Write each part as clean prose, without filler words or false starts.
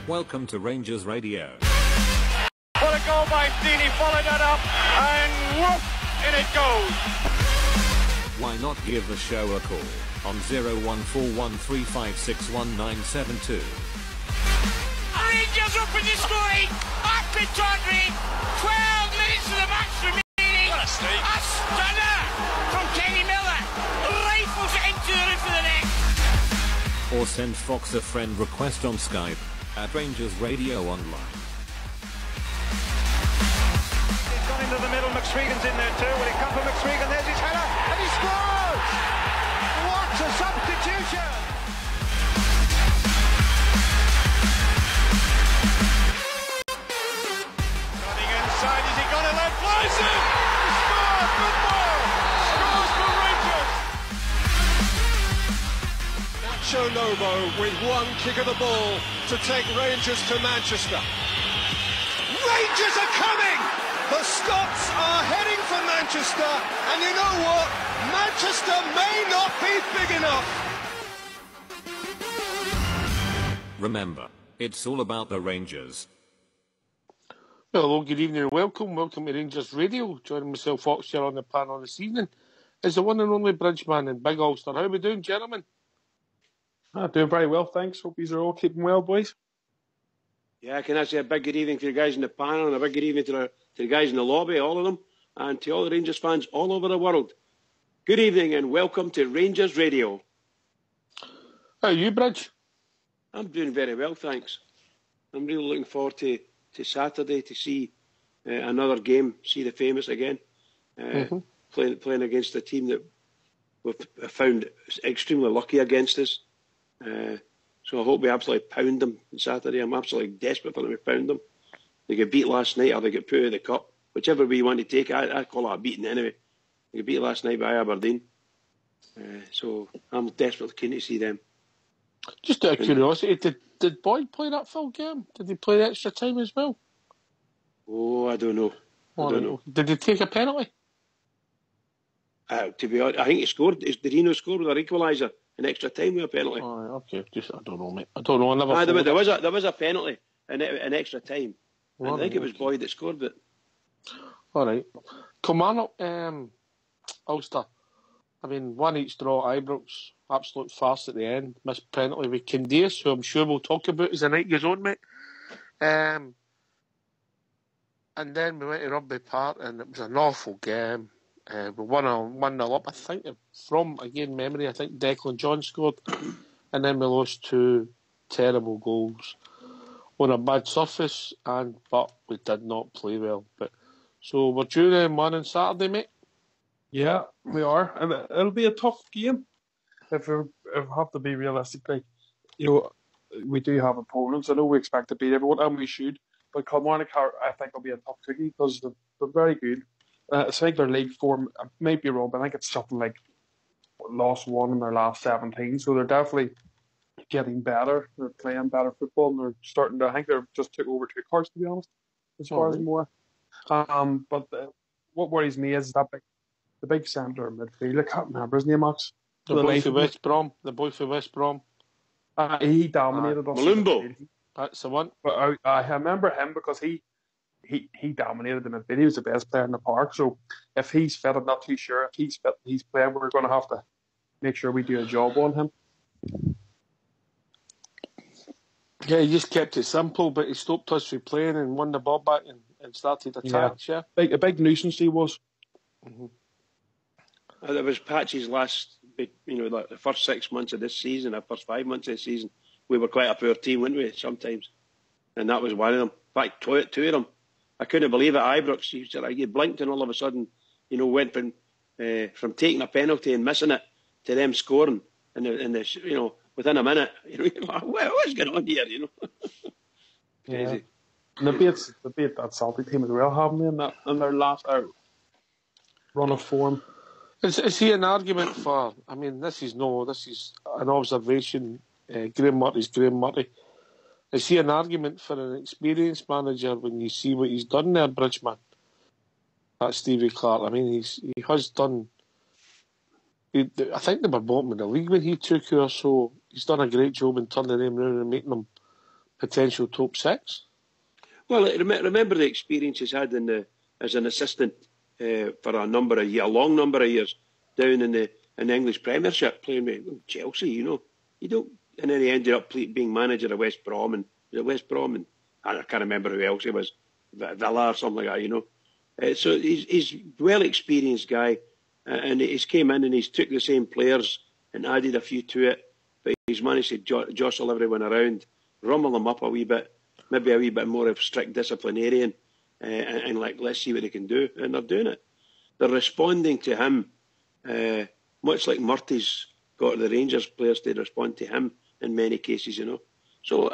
Welcome to Rangers Radio. What a goal by Steely, followed that up, and whoop, in it goes. Why not give the show a call on 01413561972. Rangers up in the scoring, back to Tawdry, 12 minutes of the match remaining. What a sneak. A stunner from Kenny Miller, rifles it into the roof of the net. Or send Fox a friend request on Skype at RangersRadio.online. He's gone into the middle, McSwegan's in there too. Will he come for McSwegan? There's his header, and he scores! What a substitution! Running inside, is he gonna let flies in? Scores! Football! Scores for Rangers! Nacho Lobo with one kick of the ball to take Rangers to Manchester. Rangers are coming! The Scots are heading for Manchester, and you know what? Manchester may not be big enough. Remember, it's all about the Rangers. Hello, good evening and welcome. Welcome to Rangers Radio. Joining myself, Fox, here on the panel this evening is the one and only Bridgeman and Big Ulster. How are we doing, gentlemen? Doing very well, thanks. Hope you're all keeping well, boys. Yeah, can I say a big good evening to the guys in the panel and a big good evening to the guys in the lobby, all of them, and to all the Rangers fans all over the world. Good evening and welcome to Rangers Radio. How are you, Bridge? I'm doing very well, thanks. I'm really looking forward to Saturday to see another game, see the famous again, playing against a team that we've found extremely lucky against us. So I hope we absolutely pound them on Saturday. I'm absolutely desperate for them to pound them. They get beat last night or they get put out of the cup. Whichever way you want to take it, I call it a beating anyway. They get beat last night by Aberdeen. So I'm desperately keen to see them. Just out of curiosity, did Boyd play that full game? Did he play the extra time as well? Oh, I don't know. I don't know. Did he take a penalty? To be honest, I think he scored. Did he not score with an equaliser in extra time with a penalty? Oh, okay. I don't know, mate. I don't know. I never. There was a penalty in extra time. I think it was Boyd that scored it. All right. Kilmarnock, Ulster. I mean, one each draw. Ibrox, absolute farce at the end. Missed penalty with Candias, who I'm sure we'll talk about as the night goes on, mate. And then we went to Rugby Park, and it was an awful game. We won 1-0 up. I think from, again, memory, I think Declan John scored. And then we lost 2 terrible goals on a bad surface, but we did not play well. So we're due them one on Saturday, mate. Yeah, we are. And it'll be a tough game. If we have to be realistic, we do have opponents. I know we expect to beat everyone, and we should. But Kilmarnock, I think, will be a tough cookie because they're very good. I think their league form, I might be wrong, but I think it's something like lost 1 in their last 17. So they're definitely getting better. They're playing better football, and they're starting to. I think they're just took over 2 cards, to be honest, as far as more. But what worries me is the big centre midfield. I can't remember his name, Max. The boy for West Brom. He dominated us. Malumbo. That's the one. But I remember him because he dominated the midfield. He was the best player in the park. So if he's fit, I'm not too sure. If he's fit, he's playing. We're going to have to make sure we do a job on him. Yeah, he just kept it simple, but he stopped us from playing and won the ball back and started attacks. Yeah. A big nuisance he was. Mm-hmm. There was patches the first 6 months of this season, the first 5 months of the season, we were quite a poor team, weren't we, sometimes? And that was one of them. In fact, 2 of them. I couldn't believe it. Ibrox, you blinked and all of a sudden, went from taking a penalty and missing it to them scoring within a minute. What's going on here, Crazy. Yeah. And they beat that Celtic team as well, haven't they, in their last run of form. Is he an argument for? I mean, this is an observation. Graham Murray's Graham Murray. Is he an argument for an experienced manager when you see what he's done there, Bridgeman? That's Stevie Clark. I mean, he has done. I think they were bottom of the league when he took her, so he's done a great job in turning them around and making them potential top 6. Well, remember the experience he's had as an assistant for a long number of years down in the English Premiership, playing with Chelsea. You don't, and then he ended up being manager of West Brom, and I can't remember who else he was, Villa or something like that. So he's a well experienced guy, and he's came in and he's took the same players and added a few to it, but he's managed to jostle everyone around, rumble them up a wee bit. Maybe a wee bit more of strict disciplinarian, and let's see what they can do. And they're doing it. They're responding to him, much like Murty's got the Rangers players to respond to him in many cases, So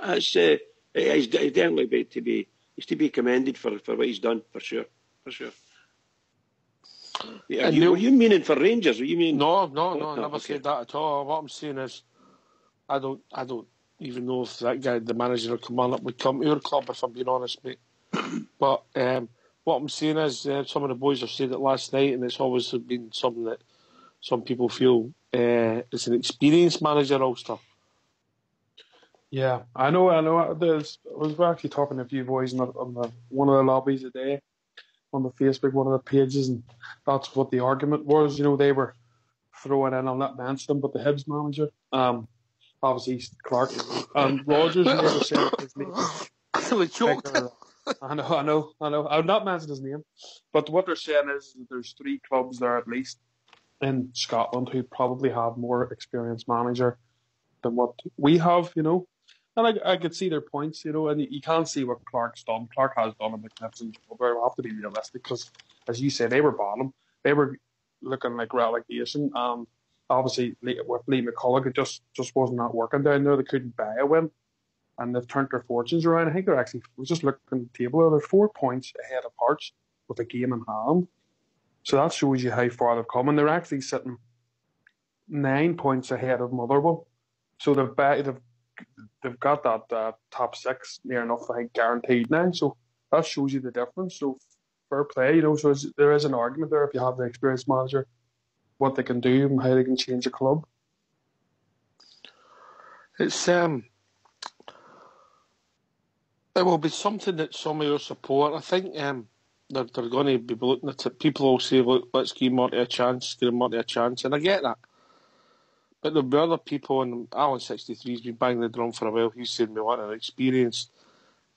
he's definitely to be commended for what he's done, for sure. Yeah, were you meaning for Rangers? Were you mean? No, never said that at all. What I'm saying is, I don't even know if that guy, the manager, would come to our club, if I'm being honest, mate. But what I'm saying is, some of the boys have said it last night, and it's always been something that some people feel is an experienced manager, Ulster. Yeah, I know. I was actually talking to a few boys on one of the lobbies today, on the Facebook, one of the pages, and that's what the argument was. They were throwing in, I'll not mention them, but the Hibs manager, obviously Clark, and Rogers never said his name. I know. I'll not mention his name, but what they're saying is that there's 3 clubs there at least in Scotland who probably have more experienced manager than what we have, And I could see their points, and you can't see what Clark's done. Clark has done a magnificent job. We have to be realistic because, as you say, they were bottom. They were looking like relegation. Obviously, with Lee McCulloch, it just wasn't that working down there. They couldn't buy a win, and they've turned their fortunes around. I think they're actually, we're just looking at the table, they're 4 points ahead of Hearts with a game in hand. So that shows you how far they've come, and they're actually sitting 9 points ahead of Motherwell. So they've got that top 6 near enough, I think, guaranteed now. So that shows you the difference. So fair play, So there is an argument there if you have the experienced manager, what they can do and how they can change a club. It's it will be something that some of your support. I think they're going to be looking at it. People will say, "Look, let's give Murty a chance, and I get that. But there'll be other people, and Alan 63's been banging the drum for a while. He's saying we want an experienced,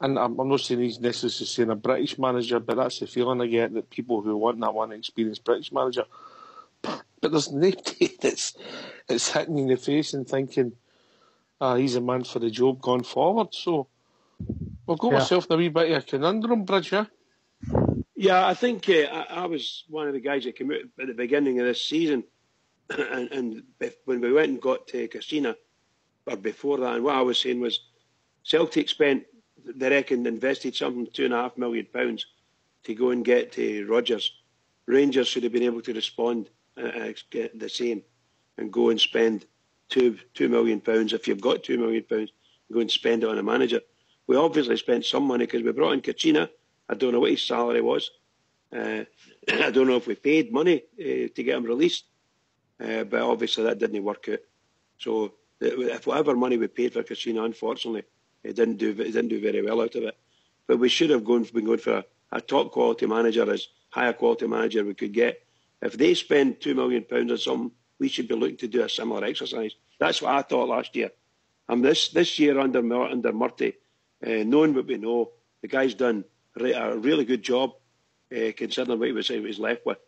and I'm not saying he's necessarily saying a British manager, but that's the feeling I get, that people who want that one experienced British manager. But there's nobody that's hitting you in the face and thinking, he's a man for the job going forward. So we've got ourselves in a wee bit of a conundrum, Bridge, yeah? Yeah, I think I was one of the guys that came out at the beginning of this season, and when we went and got to Casina, or before that, and what I was saying was Celtic spent, they reckon, invested something £2.5 million to go and get to Rodgers. Rangers should have been able to respond the same and go and spend £2 million. If you've got £2 million, go and spend it on a manager. We obviously spent some money because we brought in Kachina. I don't know what his salary was. I don't know if we paid money to get him released, but obviously that didn't work out. So if whatever money we paid for Kachina, unfortunately, it didn't do very well out of it. But we should have been going for a top quality manager, as high a quality manager we could get. If they spend £2 million on something, we should be looking to do a similar exercise. That's what I thought last year. This year under Murty, knowing what we know, the guy's done a really good job, considering what he was left with.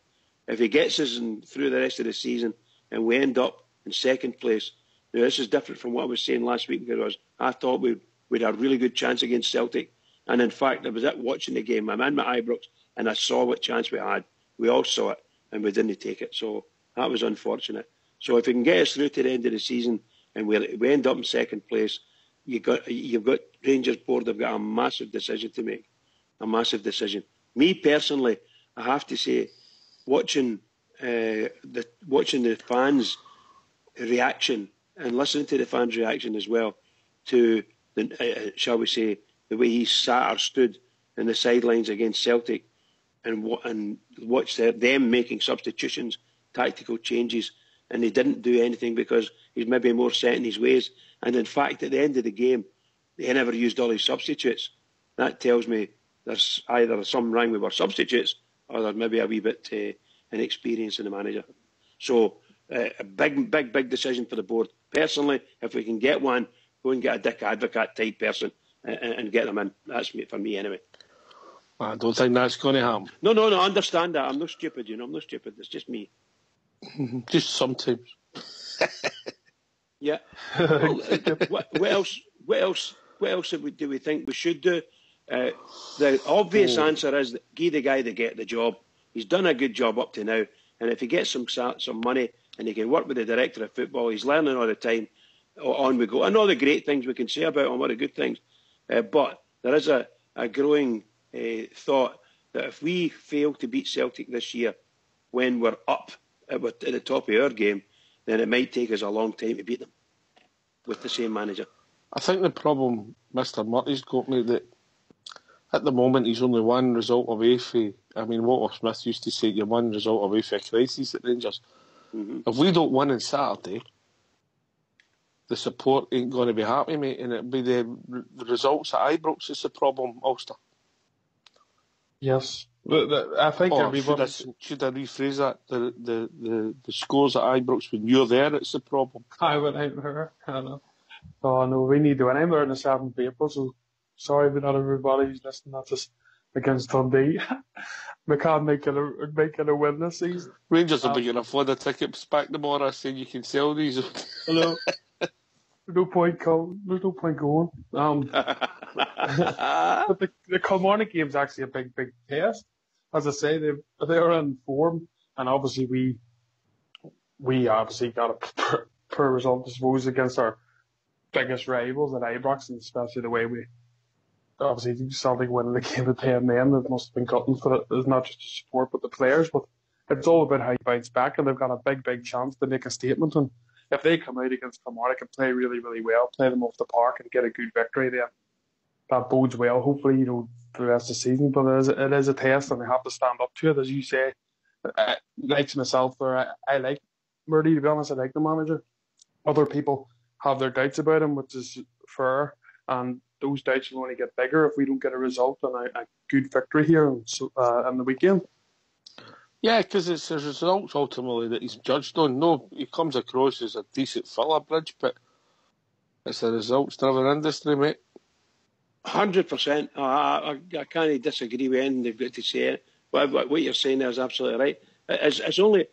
If he gets us through the rest of the season and we end up in second place, now this is different from what I was saying last week, because I thought we'd had a really good chance against Celtic. And in fact, I was watching the game, I'm in my Ibrox, and I saw what chance we had. We all saw it, and we didn't take it. So that was unfortunate. So if we can get us through to the end of the season and we end up in second place, you've got Rangers board, they've got a massive decision to make. A massive decision. Me personally, I have to say, watching the fans' reaction and listening to the fans' reaction as well to shall we say, the way he sat or stood in the sidelines against Celtic, and watch them making substitutions, tactical changes, and he didn't do anything because he's maybe more set in his ways. And in fact, at the end of the game, he never used all his substitutes. That tells me there's either some wrong with our substitutes or there's maybe a wee bit inexperience in the manager. So a big decision for the board. Personally, if we can get one, go and get a Dick Advocate type person and get them in. That's for me anyway. I don't think that's going to happen. No, I understand that. I'm not stupid, I'm not stupid. It's just me. Just sometimes. Yeah. Well, what else do we think we should do? The obvious answer is give the guy to get the job. He's done a good job up to now, and if he gets some money and he can work with the director of football, he's learning all the time. On we go. And all the great things we can say about him, all the good things. But there is a growing thought that if we fail to beat Celtic this year when we're up at the top of our game, then it might take us a long time to beat them with the same manager. I think the problem Mr. Murty's got, me, that at the moment he's only one result away from... I mean, Walter Smith used to say you're one result away from a crisis at Rangers. Mm-hmm. If we don't win on Saturday, the support ain't going to be happy, mate, and it'll be the results at Ibrox is the problem, Ulster. Yes. I think should I rephrase that? The scores at Ibrox when you're there, it's the problem. I know. Oh no, we need to win. I'm there on the 7th of April, so sorry but not everybody who's listening. That's just against Dundee. We can't make it a win this season. Rangers will be getting a flood of tickets back tomorrow saying you can sell these. Hello. No point going. But the Kilmarnock game's actually a big test. As I say, they're in form, and obviously we obviously got a poor result, I suppose, against our biggest rivals at Ibrox, and especially the way we obviously Celtic winning the game with 10 men. It must have been cutting for it. It's not just the support, but the players. But it's all about how you bounce back, and they've got a big chance to make a statement. And if they come out against Kilmarnock and play really, really well, play them off the park and get a good victory, then that bodes well, hopefully, for the rest of the season. But it is a test, and they have to stand up to it. As you say, like myself, I like Murdy, to be honest. I like the manager. Other people have their doubts about him, which is fair, and those doubts will only get bigger if we don't get a result and a good victory here on the weekend. Yeah, because it's the results ultimately that he's judged on. No, he comes across as a decent fella, Bridge, but it's the results-driven industry, mate. 100%. I can't disagree with anything they've got to say. What you're saying there is absolutely right. It's only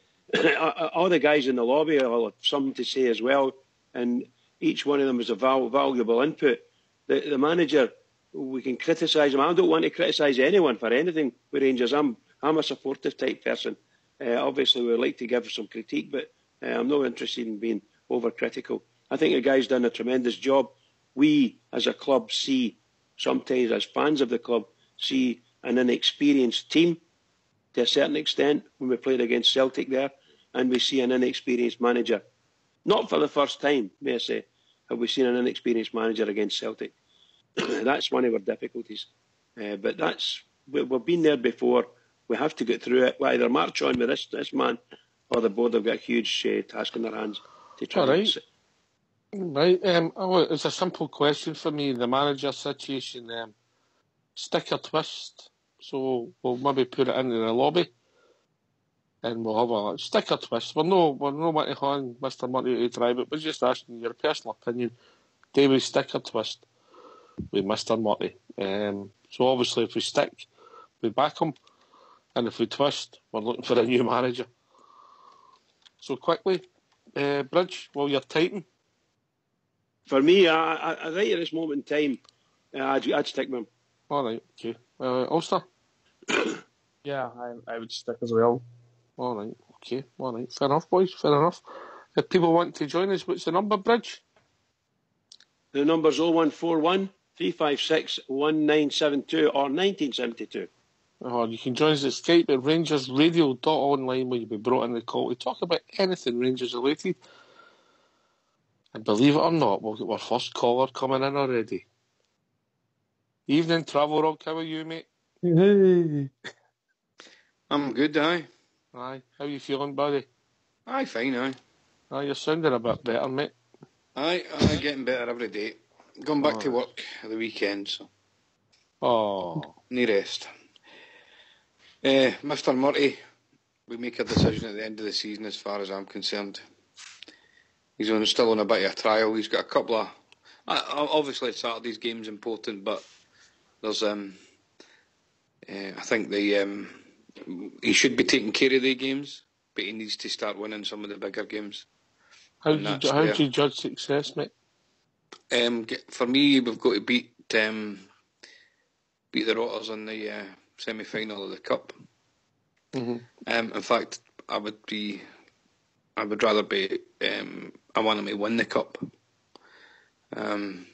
all the guys in the lobby will have something to say as well, and each one of them is a valuable input. The manager, we can criticise him. I don't want to criticise anyone for anything with Rangers. I'm a supportive type person. Obviously, we like to give some critique, but I'm not interested in being overcritical. I think the guy's done a tremendous job. We, as a club, sometimes as fans of the club, see an inexperienced team to a certain extent when we played against Celtic there, and we see an inexperienced manager. Not for the first time, may I say, have we seen an inexperienced manager against Celtic. That's one of our difficulties. But we've been there before. We have to get through it. We'll either march on with this man, or the board have got a huge task in their hands to try. Right. It's a simple question for me. The manager situation, stick or twist. So we'll maybe put it into the lobby, and we'll have a stick or twist. We're no wanting on Mr. Murty to drive it. We're just asking your personal opinion. Do we stick or twist with Mr. Murty? So obviously, if we stick, we back him. And if we twist, we're looking for a new manager. So quickly, Bridge, while you're typing. For me, right at this moment in time, I'd stick with him. All right, okay. Ulster? Yeah, I would stick as well. All right, okay. All right, fair enough, boys, fair enough. If people want to join us, what's the number, Bridge? The number's 0141 356 1972 or 1972. Or you can join us at Skype at RangersRadio.online, where you'll be brought in the call to talk about anything Rangers related. And believe it or not, we'll get our first caller coming in already. Evening, Travel How are you, mate? Hey. I'm good, aye. Aye. How you feeling, buddy? Aye, fine, aye. Aye, you're sounding a bit better, mate. Aye, getting better every day. Gone back to work at the weekend, so. Oh. No rest. Mr. Murty, we make a decision at the end of the season as far as I'm concerned. He's still on a bit of a trial. He's got a couple of... obviously, Saturday's game's important, but there's... I think he should be taking care of the games, but he needs to start winning some of the bigger games. How do you judge success, mate? For me, we've got to beat the Rotters in the semi-final of the Cup. Mm-hmm. In fact, I would rather be. I want them to win the Cup. And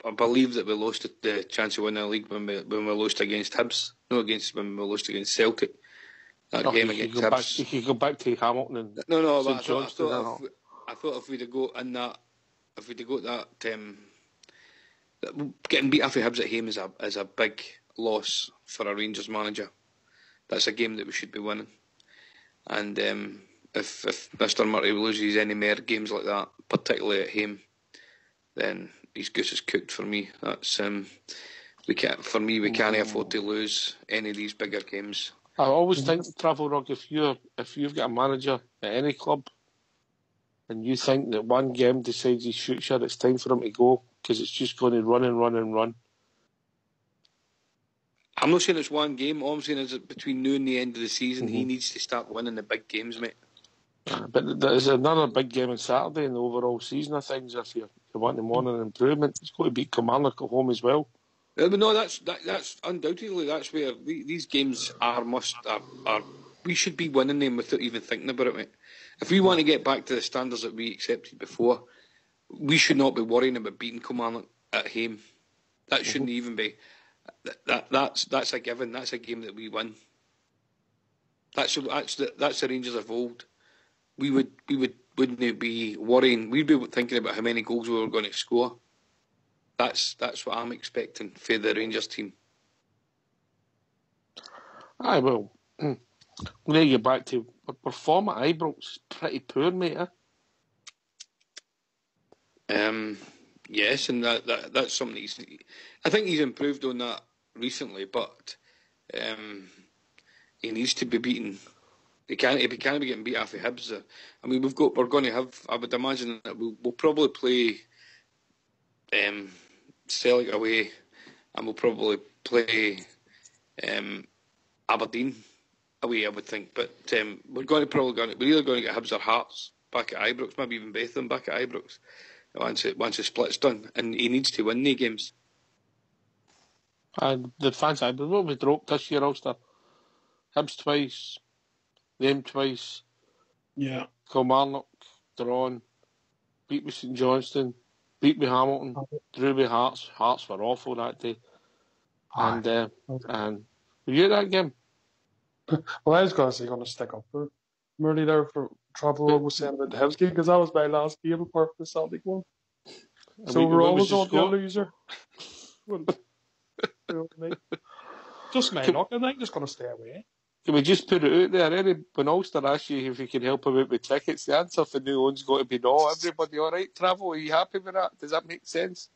I believe that we lost the chance of winning the league when we lost against Hibs. No, when we lost against Celtic. That game against Hibs. You could go back to Hamilton and No. St. But Johnstone. I thought if we'd have got that, getting beat off of Hibs at home is a big loss for a Rangers manager. That's a game that we should be winning. And if Mr. Murty loses any more games like that, particularly at home, then his goose is cooked for me. That's we can't afford to lose any of these bigger games. I always think, Travel Rug, if you've got a manager at any club and you think that one game decides he's future, it's time for him to go because it's just going to run and run and run. I'm not saying it's one game. All I'm saying is that between now and the end of the season, he needs to start winning the big games, mate. But there's another big game on Saturday in the overall season of things. If you want to monitor an improvement, it's got to beat Kilmarnock at home as well. But no, that's undoubtedly that's where these games are. We should be winning them without even thinking about it, mate. If we want to get back to the standards that we accepted before, we should not be worrying about beating Kilmarnock at home. That shouldn't even be. That's a given. That's a game that we win. That's the Rangers of old. We wouldn't be worrying. We'd be thinking about how many goals we were going to score. That's what I'm expecting for the Rangers team. Aye, well, there you back to our form at Ibrox. Pretty poor, mate. Yes, and that's something I think he's improved on that recently, but he needs to be beaten. He can't be getting beat off of Hibs. I mean, we're going to have. I would imagine that we'll probably play Celtic away, and we'll probably play Aberdeen away, I would think. But we're either going to get Hibs or Hearts back at Ibrox, maybe even both of them back at Ibrox once the split's done, and he needs to win the games. And the fans, I will be dropped this year, Ulster. Hibs twice, them twice. Yeah. Kilmarnock, drawn, beat with St. Johnstone, beat with Hamilton, drew with Hearts. Hearts were awful that day. And were you at that game? Well, I was going to say, going to stick up for Murray there for Travel was saying about the Hibs game because that was my last game apart from the Celtic one. So we're always on the loser. Just my luck, I think, just going to stay away. Can we just put it out there? When Ulster asks you if you can help him out with tickets, the answer for New One's got to be no. Everybody all right, Travel? Are you happy with that? Does that make sense?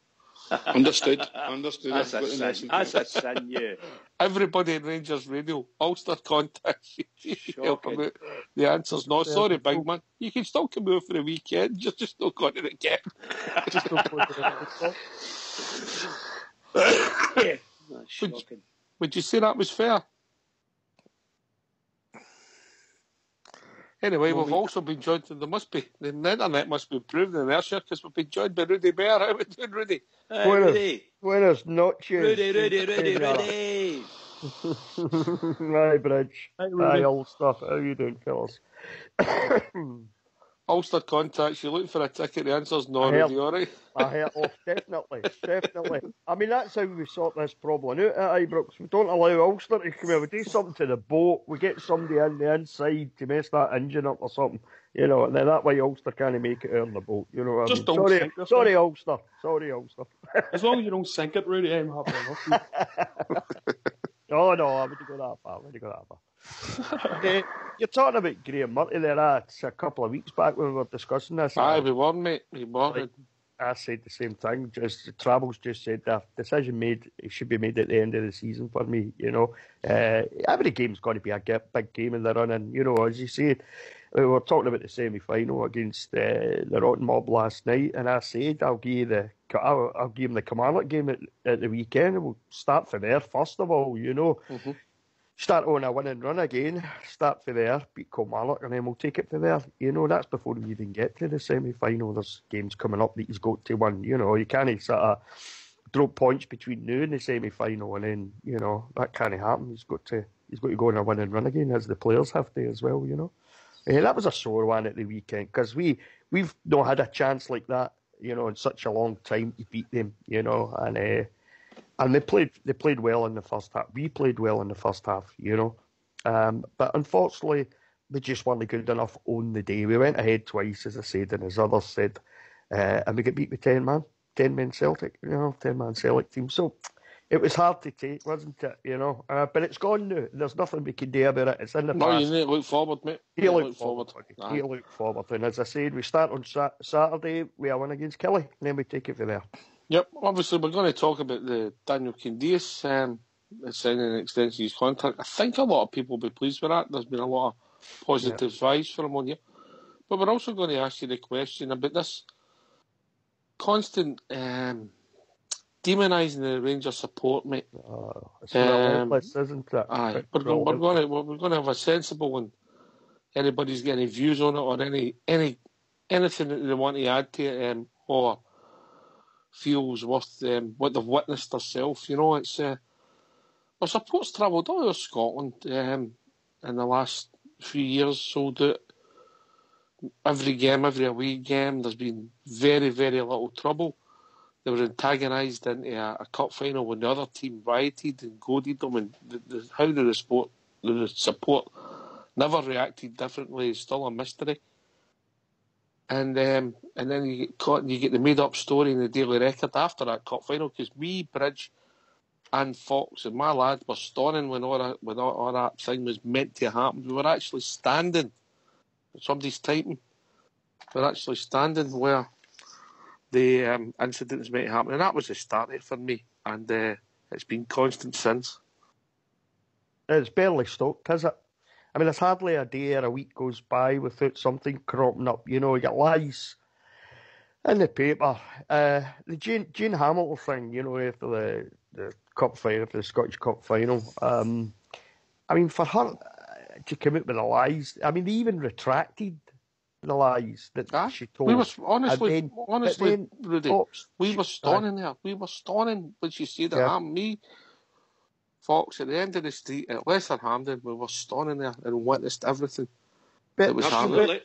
Understood. That's a sin, yeah. Everybody in Rangers Radio, Ulster contacts you. Help him out. The answer's no. Sorry, big man. You can still come out for the weekend. You're just not going to the game. Just not going to the game. That's shocking. Would you say that was fair? Anyway, we've also been joined, the internet must be improving in Ayrshire because we've been joined by Rudy Bear. How are we doing, Rudy? Rudy. Buenas noches. Rudy. Hi, Bridge. Hi, Ulster. How you doing, fellas? Ulster contacts you looking for a ticket. The answer's no, Rudy, all right? Definitely. I mean, that's how we sort this problem out at Ibrox. We don't allow Ulster to come in. We do something to the boat. We get somebody in the inside to mess that engine up or something. You know, and then that way Ulster can't make it on the boat. You know what I mean? Don't sink this sorry, Ulster. As long as you don't sink it, Rudy, I'm happy enough. No, I wouldn't go that far. You're talking about Graham Murphy there. It's a couple of weeks back when we were discussing this. Aye, we were, mate. We were. Like, I said the same thing. Just Travels just said the decision made. It should be made at the end of the season for me. Every game's got to be a big game in the running. As you say, we were talking about the semi-final against the Rotten Mob last night, and I said I'll give him the Kilmarnock game at the weekend, and we'll start from there first of all. Mm-hmm. Start on a winning run again, start from there, beat Kilmarnock, and then we'll take it from there. That's before we even get to the semi-final. There's games coming up that he's got to win. You can't sort of drop points between now and the semi-final, and then, that can't happen. He's got to go on a winning run again, as the players have to as well, that was a sore one at the weekend, because we've not had a chance like that, in such a long time to beat them, and they played well in the first half. We played well in the first half, but unfortunately, we just weren't good enough on the day. We went ahead twice, as I said, and as others said, and we got beat with 10-man Celtic, 10-man Celtic team. So it was hard to take, wasn't it? But it's gone now. There's nothing we can do about it. It's in the past. No, you need to look forward, mate. You look forward. You look forward. And as I said, we start on Saturday with a win against Kelly, and then we take it from there. Yep, obviously we're going to talk about the Daniel Cundias signing an extension of his contract. I think a lot of people will be pleased with that. There's been a lot of positive vibes for him on here. But we're also going to ask you the question about this constant demonising the Rangers support, mate. It's relentless, isn't it? Aye, we're going to have a sensible one. Anybody's got any views on it or anything that they want to add to it, or feels worth what they've witnessed themselves. It's our support's travelled all over Scotland in the last few years, sold out every away game. There's been very, very little trouble. They were antagonised into a cup final when the other team rioted and goaded them, and how the support never reacted differently is still a mystery. And then you get caught and you get the made-up story in the Daily Record after that cup final, because we, Bridge and Fox and my lad were stunning when all that thing was meant to happen. We were actually standing. Somebody's typing. We're actually standing where the incident was meant to happen. And that was the starter for me. And it's been constant since. It's barely stopped, is it? I mean, there's hardly a day or a week goes by without something cropping up. You get lies in the paper. The Jane Hamilton thing, after the cup final, after the Scottish Cup final. I mean, for her to come out with the lies, I mean, they even retracted the lies that she told. We was honestly, Rudy, Fox, we were stunning there. We were stunning when she said that happened. Me, Fox, at the end of the street at Lesser Hampden, we were standing there and witnessed everything. But that was absolutely.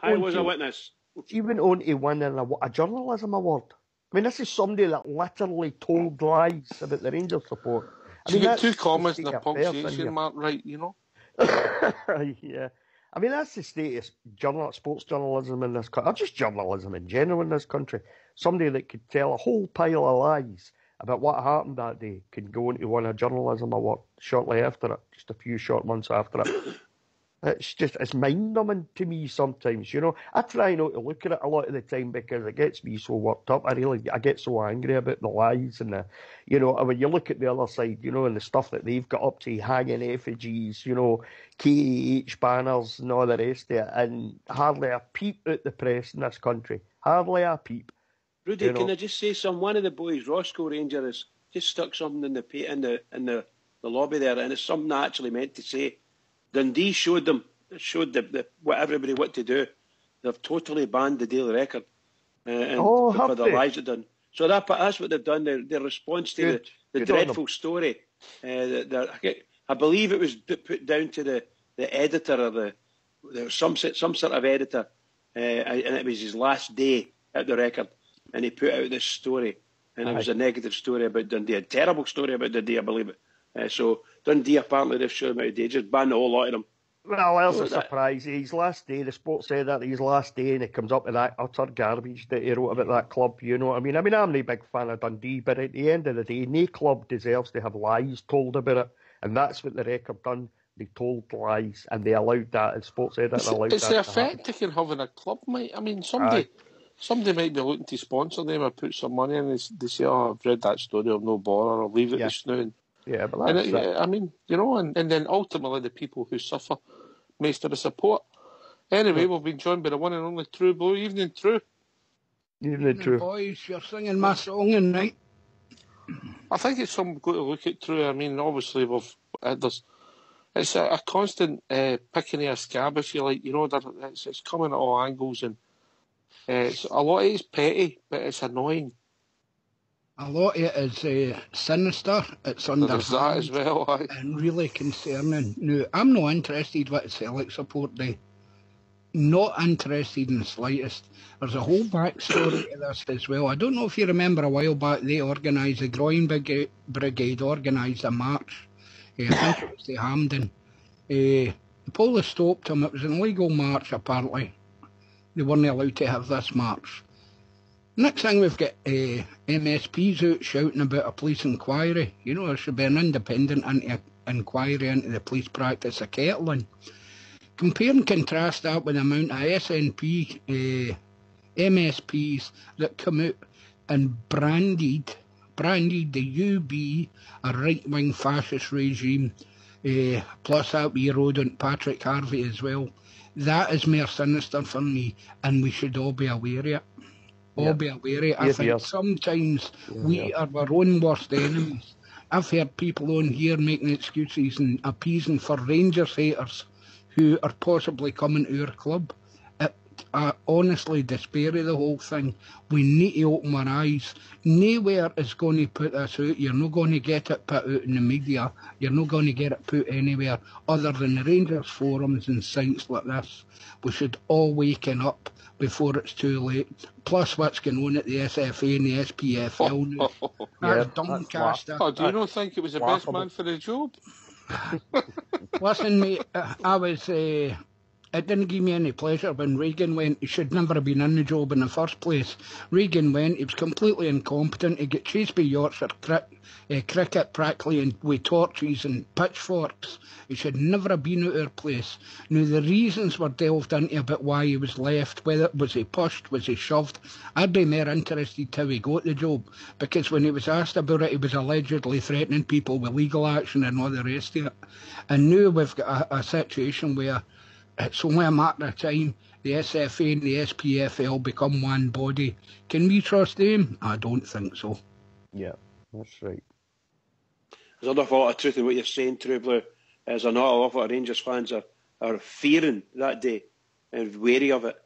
I was a witness. She went on to win a journalism award. I mean, this is somebody that literally told lies about the Rangers support. She got two commas and a punctuation mark right, Yeah. I mean, that's the status sports journalism in this country, or just journalism in general in this country. Somebody that could tell a whole pile of lies about what happened that day can go on to win a journalism award shortly after it, just a few short months after it. It's mind-numbing to me sometimes, I try not to look at it a lot of the time because it gets me so worked up. I get so angry about the lies and when you look at the other side, and the stuff that they've got up to, hanging effigies, KAH banners and all the rest of it, and hardly a peep out the press in this country. Hardly a peep. Rudy, can I just say something? One of the boys, Roscoe Ranger, has just stuck something in the lobby there, and it's something I actually meant to say. Dundee showed what everybody what to do. They've totally banned the Daily Record for the lies they've done. So that's what they've done. Their response to the dreadful story. I believe it was put down to the editor or some sort of editor, and it was his last day at the Record, and he put out this story, and it was a negative story about Dundee, a terrible story about Dundee, I believe it. So Dundee, apparently they've shown him out of day, just banned a whole lot of them. Well, there's a surprise. His last day, the Sports said that his last day, and he comes up with that utter garbage that he wrote about that club. You know what I mean? I'm not a big fan of Dundee, but at the end of the day, no club deserves to have lies told about it, and that's what the Record done they told lies, and they allowed that. As sports editor, allowed it's that. the effect it can have in a club, mate. I mean, somebody might be looking to sponsor them or put some money in. They say, "Oh, I've read that story. I'll no bother. I'll leave it this noon." Yeah, but that's I mean, and then ultimately the people who suffer most of the support. Anyway, we've been joined by the one and only True Blue. Evening, True. Evening, True. Boys, you're singing my song, and right? I think it's something we've got to look at, True. I mean, obviously, it's a constant picking of a scab, if you like. It's coming at all angles, and it's a lot of it's petty, but it's annoying. A lot of it is sinister, it's underhand, that as well, and really concerning. Now, I'm not interested with Celtic support day. Not interested in the slightest. There's a whole backstory to this as well. I don't know if you remember a while back, they organised, the Groin Brigade organised a march. I think it was the Hampden. The police stopped them. It was an illegal march, apparently. They weren't allowed to have this march. Next thing, we've got MSPs out shouting about a police inquiry. There should be an independent inquiry into the police practice of kettling. Compare and contrast that with the amount of SNP MSPs that come out and branded the UB a right-wing fascist regime, plus that wee rodent Patrick Harvey as well. That is more sinister for me, and we should all be aware of it. Be aware of it. I think sometimes we are our own worst enemies. I've heard people on here making excuses and appeasing for Rangers haters who are possibly coming to our club. I honestly despair of the whole thing. We need to open our eyes. Nowhere is going to put this out. You're not going to get it put out in the media. You're not going to get it put anywhere other than the Rangers forums and sites like this. We should all waken up before it's too late. Plus what's going on at the SFA and the SPFL now. That's Doncaster. Do you not think it was the best man for the job? Listen, mate, it didn't give me any pleasure when Reagan went. He should never have been in the job in the first place. Reagan went, he was completely incompetent. He got chased by Yorkshire cricket practically and with torches and pitchforks. He should never have been out of place. Now, the reasons were delved into about why he was left, whether was he pushed, was he shoved. I'd be more interested how he got the job, because when he was asked about it, he was allegedly threatening people with legal action and all the rest of it. And now we've got a situation where it's only a matter of time the SFA and the SPFL become one body. Can we trust them? I don't think so. Yeah, that's right. There's an awful lot of truth in what you're saying, True Blue. There's an awful lot of Rangers fans are fearing that day and wary of it.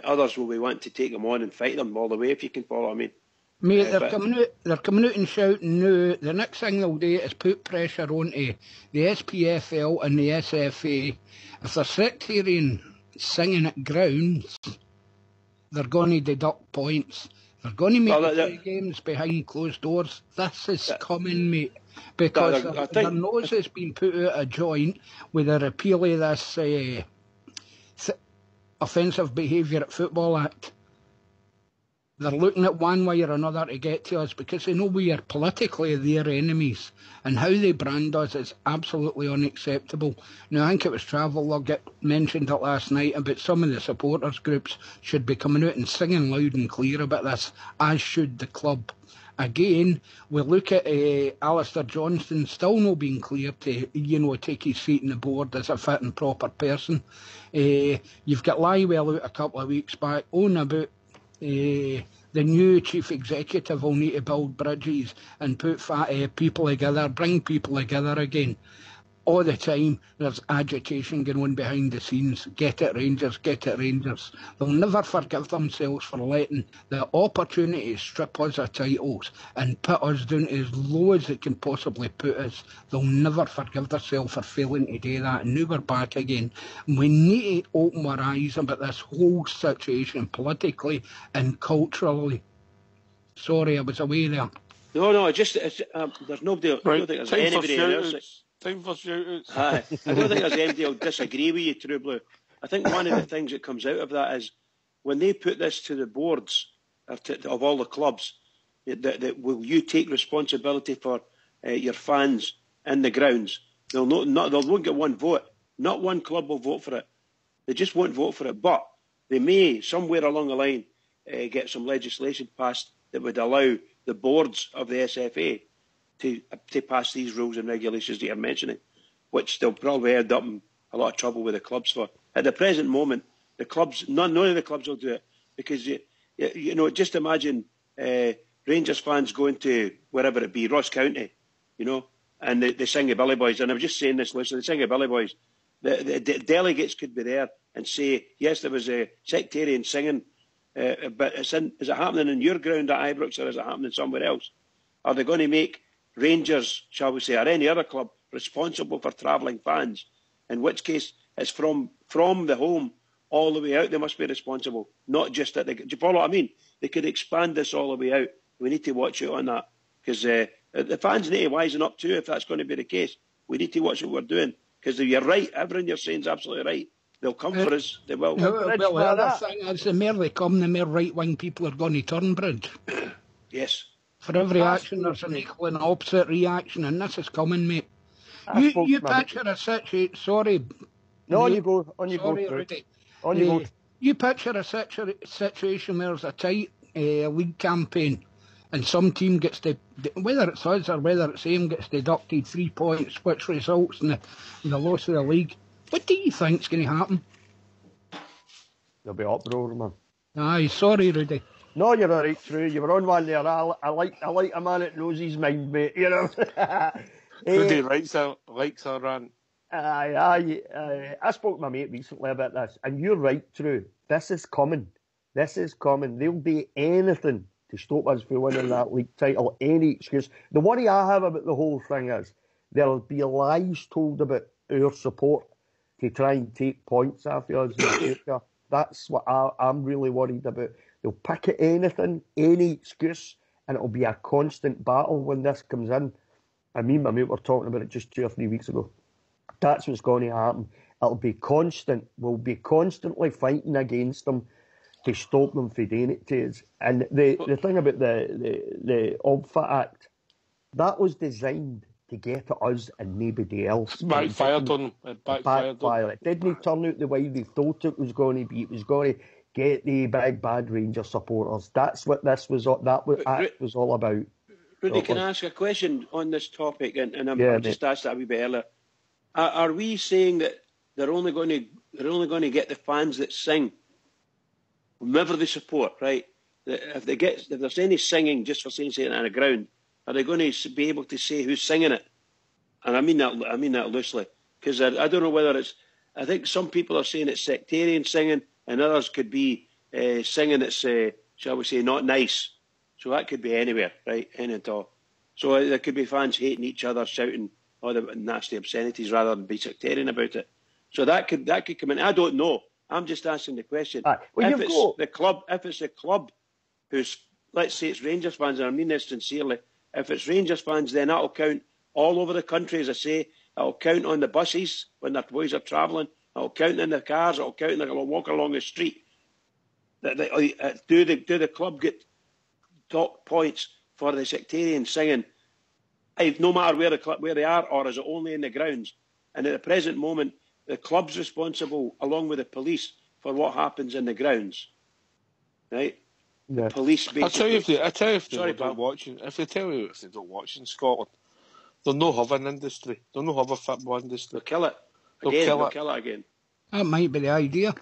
Others will be wanting to take them on and fight them all the way, if you can follow what I mean. Mate, they're coming out and shouting now. The next thing they'll do is put pressure onto the SPFL and the SFA. If they're sectarian singing at grounds, they're going to deduct points. They're going to make games behind closed doors. This is coming, mate, because their nose has been put out of joint with a repeal of this Offensive Behaviour at Football Act. They're looking at one way or another to get to us because they know we are politically their enemies, and how they brand us is absolutely unacceptable. Now, I think it was Travelog that mentioned it last night about some of the supporters groups should be coming out and singing loud and clear about this, as should the club. Again, we look at Alistair Johnston still not being clear to, take his seat on the board as a fit and proper person. You've got Lywell out a couple of weeks back on about the new chief executive will need to build bridges and put people together, bring people together again. All the time there's agitation going on behind the scenes. Get it, Rangers, get it, Rangers. They'll never forgive themselves for letting the opportunity to strip us of titles and put us down as low as it can possibly put us. They'll never forgive themselves for failing to do that. And now we're back again. We need to open our eyes about this whole situation politically and culturally. Sorry, I was away there. No, there's nobody. Right. I don't think there's anybody else. Time for shout-outs. I don't think there's anybody who'll disagree with you, True Blue. I think one of the things that comes out of that is when they put this to the boards of all the clubs, that will you take responsibility for your fans in the grounds? They won't get one vote. Not one club will vote for it. They just won't vote for it. But they may, somewhere along the line, get some legislation passed that would allow the boards of the SFA to pass these rules and regulations that you're mentioning, which they'll probably end up in a lot of trouble with the clubs for. At the present moment, the clubs, none of the clubs will do it because, you know, just imagine Rangers fans going to wherever it be, Ross County, you know, and they sing the Billy Boys. And I was just saying this, listen, they sing the Billy Boys. The delegates could be there and say, yes, there was a sectarian singing, but is it happening in your ground at Ibrox or is it happening somewhere else? Are they going to make Rangers, shall we say, or any other club responsible for travelling fans? In which case, it's from the home all the way out. They must be responsible, not just at the. Do you follow what I mean? They could expand this all the way out. We need to watch out on that because the fans need to wisen up too. If that's going to be the case, we need to watch what we're doing because you're right. Everything you're saying is absolutely right. They'll come for us. They will. Well, the other thing is, the more they come, the more right-wing people are going to turn, Brid. Yes. For every action, there's an equal and opposite reaction, and this is coming, mate. You picture a situation. Sorry. No, on you go. On you go. Rudy. On you go. You picture a situation where there's a tight league campaign, and some team gets whether it's us or whether it's them, gets deducted 3 points, which results in the loss of the league. What do you think's going to happen? There'll be uproar, man. Aye, sorry, Rudy. No, you're all right, true. You were on one there. I like a man that knows his mind, mate. You know. Rudy likes our rant. I spoke to my mate recently about this, and you're right, true. This is coming. There'll be anything to stop us from winning that league title. Any excuse. The worry I have about the whole thing is there'll be lies told about our support to try and take points after us in the future. That's what I'm really worried about. They'll pick at anything, any excuse, and it'll be a constant battle when this comes in. I mean, my mate were talking about it just 2 or 3 weeks ago. That's what's going to happen. It'll be constant. We'll be constantly fighting against them to stop them from doing it to us. And the thing about the OBFA Act, that was designed to get at us and nobody else. It backfired on them. It didn't turn out the way they thought it was going to be. It was going to get the big bad Rangers supporters. That's what this was. Act was all about. Rudy, can I ask a question on this topic? And I just asked that a wee bit earlier. Are we saying that they're only going to get the fans that sing, whomever they support, right? If there's any singing just for saying it on the ground, are they going to be able to say who's singing it? And I mean that loosely, because I don't know whether it's. I think some people are saying it's sectarian singing, and others could be singing it's, shall we say, not nice. So that could be anywhere, right? Any at all. So there could be fans hating each other, shouting all the nasty obscenities rather than be sectarian about it. So that could come in. I don't know. I'm just asking the question. If it's the club who's, let's say it's Rangers fans, and I mean this sincerely, if it's Rangers fans, then that'll count all over the country, as I say. It'll count on the buses when their boys are travelling. It'll count in the cars. It'll count when they'll walk along the street. Do the club get top points for the sectarian singing, no matter where they are, or is it only in the grounds? And at the present moment, the club's responsible, along with the police, for what happens in the grounds, right? Yeah. Police. I tell you if they don't watch in Scotland, they'll not have an industry. They'll not have a football industry. They'll kill it. They'll kill it again. That might be the idea.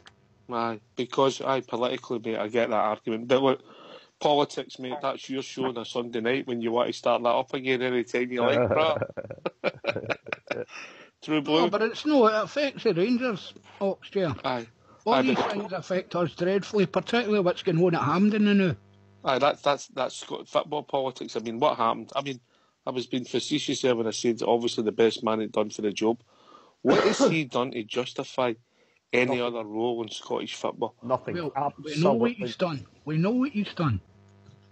Aye, because politically, mate, I get that argument. But look, politics, mate, that's your show on a Sunday night when you want to start that up again any time you like, brah. True blue. No, but it affects the Rangers, Oxchair. Aye. All these things affect us dreadfully, particularly what's going on at Hampden now. Aye, that's football politics. I mean, what happened? I mean, I was being facetious there when I said that obviously the best man had done for the job. What has he done to justify any other role in Scottish football? Nothing. Well, we know what he's done.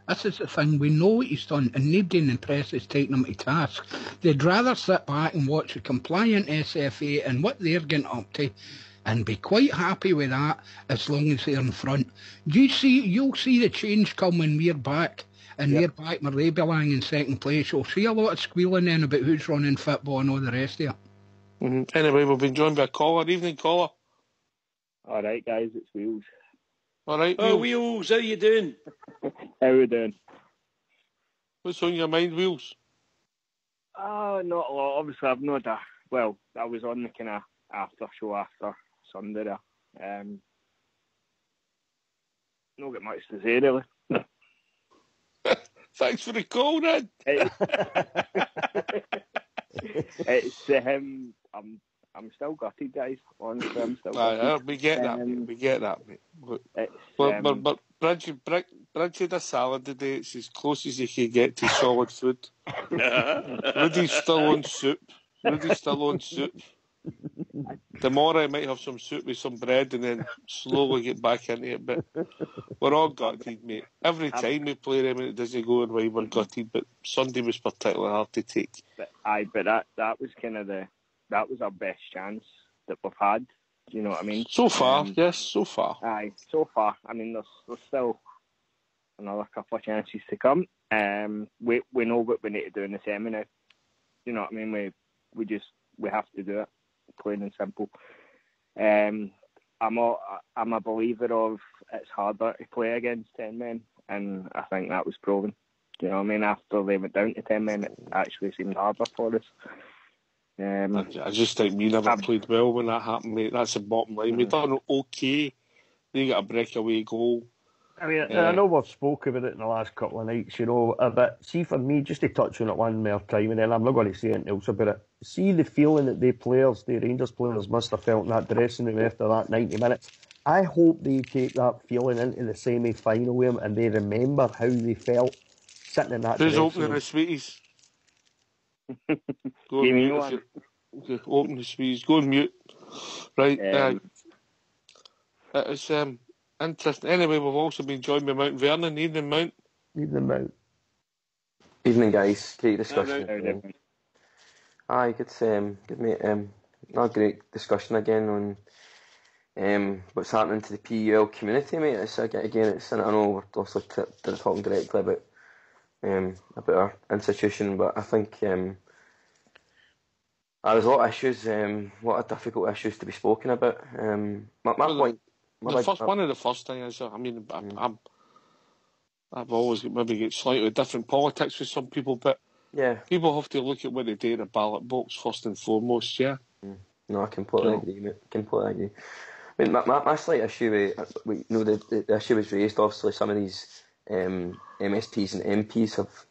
This is the thing, we know what he's done, and nobody in the press is taking him to task. They'd rather sit back and watch the compliant SFA and what they're getting up to, and be quite happy with that as long as they're in front. You'll see the change come when we're back, and they're back where they belong in second place. You'll see a lot of squealing then about who's running football and all the rest of it. Mm-hmm. Anyway, we've been joined by a caller. Evening, caller. All right, guys, it's Wheels. All right, Oh, Wheels. Wheels, how you doing? How we doing? What's on your mind, Wheels? Not a lot. Obviously, I've not well, I was on the kind of after show after Sunday there. Not got much to say, really. Thanks for the call, Red. It's I'm still gutted, guys. Honestly, I'm still gutted. We get that, mate. We get that, mate. But Bridge had a salad today. It's as close as you can get to solid food. Rudy's still on soup. Tomorrow I might have some soup with some bread and then slowly get back into it. But we're all gutted, mate. Every time we play them and it doesn't go and we're gutted. But Sunday was particularly hard to take. But that was kind of that was our best chance that we've had. Do you know what I mean? So far, yes, so far. Aye, so far. I mean, there's still another couple of chances to come. We know what we need to do in the semi now. You know what I mean? We have to do it, plain and simple. I'm a believer of it's harder to play against 10 men, and I think that was proven. You know what I mean? After they went down to 10 men, it actually seemed harder for us. I just think we never played well when that happened, mate. That's the bottom line. We done okay. They got a breakaway goal. I mean, I know we've spoken about it in the last couple of nights, you know, but see, for me, just to touch on it one more time, and then I'm not going to say anything else about it. See the feeling that the Rangers players must have felt in that dressing room after that 90 minutes. I hope they take that feeling into the semi-final with them and they remember how they felt sitting in that Who's dressing opening room. the sweeties? Go on mute. Open the squeeze. Go on mute. Right. It's interesting. Anyway, we've also been joined by Mount Vernon. Evening, Mount. Evening, Mount. Evening, guys. Great discussion. Aye, good mate. Not great discussion again on what's happening to the PUL community, mate. It's I know we're also talking directly about our institution, but I think there's a lot of issues, a lot of difficult issues to be spoken about. My point. One of the first things is, I mean, I've always maybe get slightly different politics with some people, but yeah, people have to look at what they do in the ballot box first and foremost. Yeah. No, I completely agree, mate. Completely agree. I mean, my slight issue with the issue was raised. Obviously, some of these MSPs and MPs have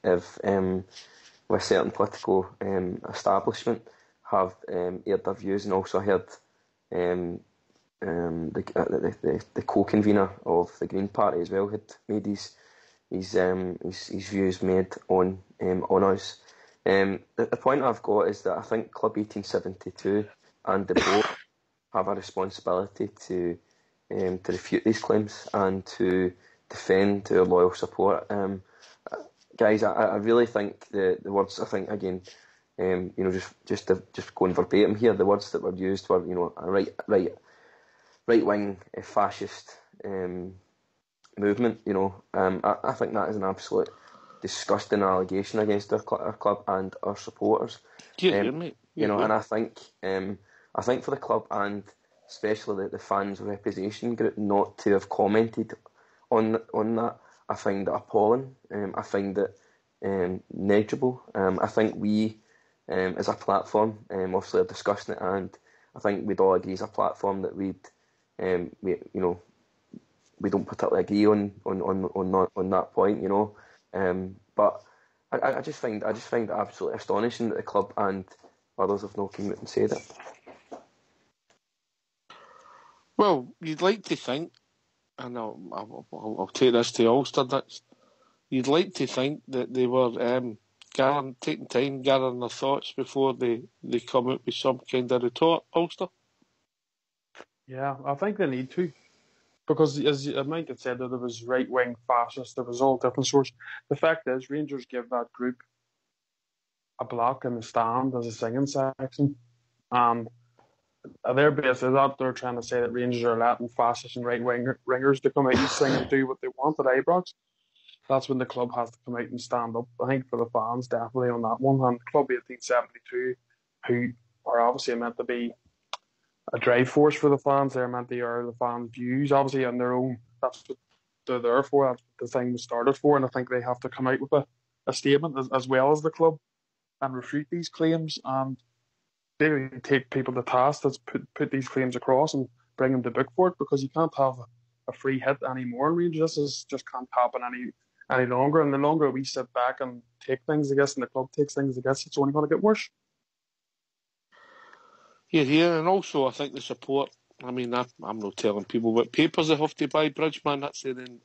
with certain political establishment have aired their views, and also heard the co-convener of the Green Party as well had made his views made on us. The point I've got is that I think Club 1872 and the board have a responsibility to refute these claims and to defend our loyal support. Guys, I really think the words, I think again, just going verbatim here, the words that were used were, a right wing fascist movement. I think that is an absolute disgusting allegation against our club and our supporters. Mate. And I think for the club and especially the fans representation group not to have commented on that, I find it appalling. I find it negligible. I think we, as a platform, obviously are discussing it, and I think we'd all agree as a platform that we don't particularly agree on that point, But I just find it absolutely astonishing that the club and others have not come out and said it. Well, you'd like to think, and I'll take this to Ulster next. You'd like to think that they were taking time, gathering their thoughts before they come out with some kind of retort, Ulster. Yeah, I think they need to. Because, as Mike had said, that there was right-wing fascists, there was all different sorts. The fact is, Rangers give that group a block in the stand as a singing section. And their base is that they're trying to say that Rangers are letting fascists and right-wingers to come out and sing and do what they want at Ibrox. That's when the club has to come out and stand up. I think for the fans, definitely on that one. And Club 1872, who are obviously meant to be a drive force for the fans. They're meant to hear the fans' views, obviously, on their own. That's what they're there for. That's what the thing was started for. And I think they have to come out with a statement as well as the club and refute these claims and they take people to task that's put these claims across and bring them to book for it, because you can't have a free hit anymore in Rangers. This just can't happen any longer. And the longer we sit back and take things, I guess, and the club takes things, I guess, it's only going to get worse. Here, and also I think the support. I mean, I'm not telling people what papers they have to buy, Bridgeman. That's in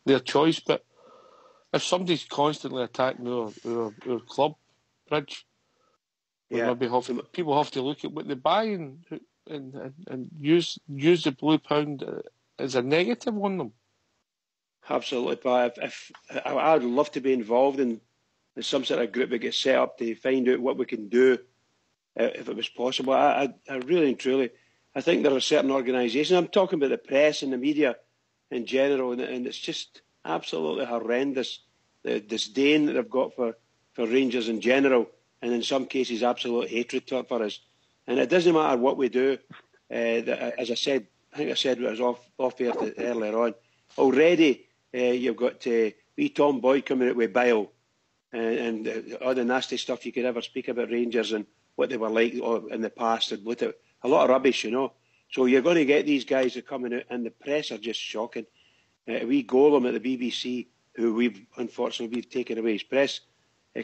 their choice. But if somebody's constantly attacking our club, Bridge, people have to look at what they buy and use the Blue Pound as a negative on them. Absolutely, but if I'd love to be involved in some sort of group that gets set up to find out what we can do. If it was possible, I really and truly, I think there are certain organisations. I'm talking about the press and the media in general, and it's just absolutely horrendous the disdain that they've got for Rangers in general, and in some cases, absolute hatred for us. And it doesn't matter what we do. As I said, I think I said it was off air earlier on. Already, you've got wee Tom Boyd coming out with bile and all the nasty stuff you could ever speak about Rangers and what they were like in the past, and a lot of rubbish, you know. So you're going to get these guys that are coming out, and the press are just shocking. We Golem at the BBC, who we've taken away his press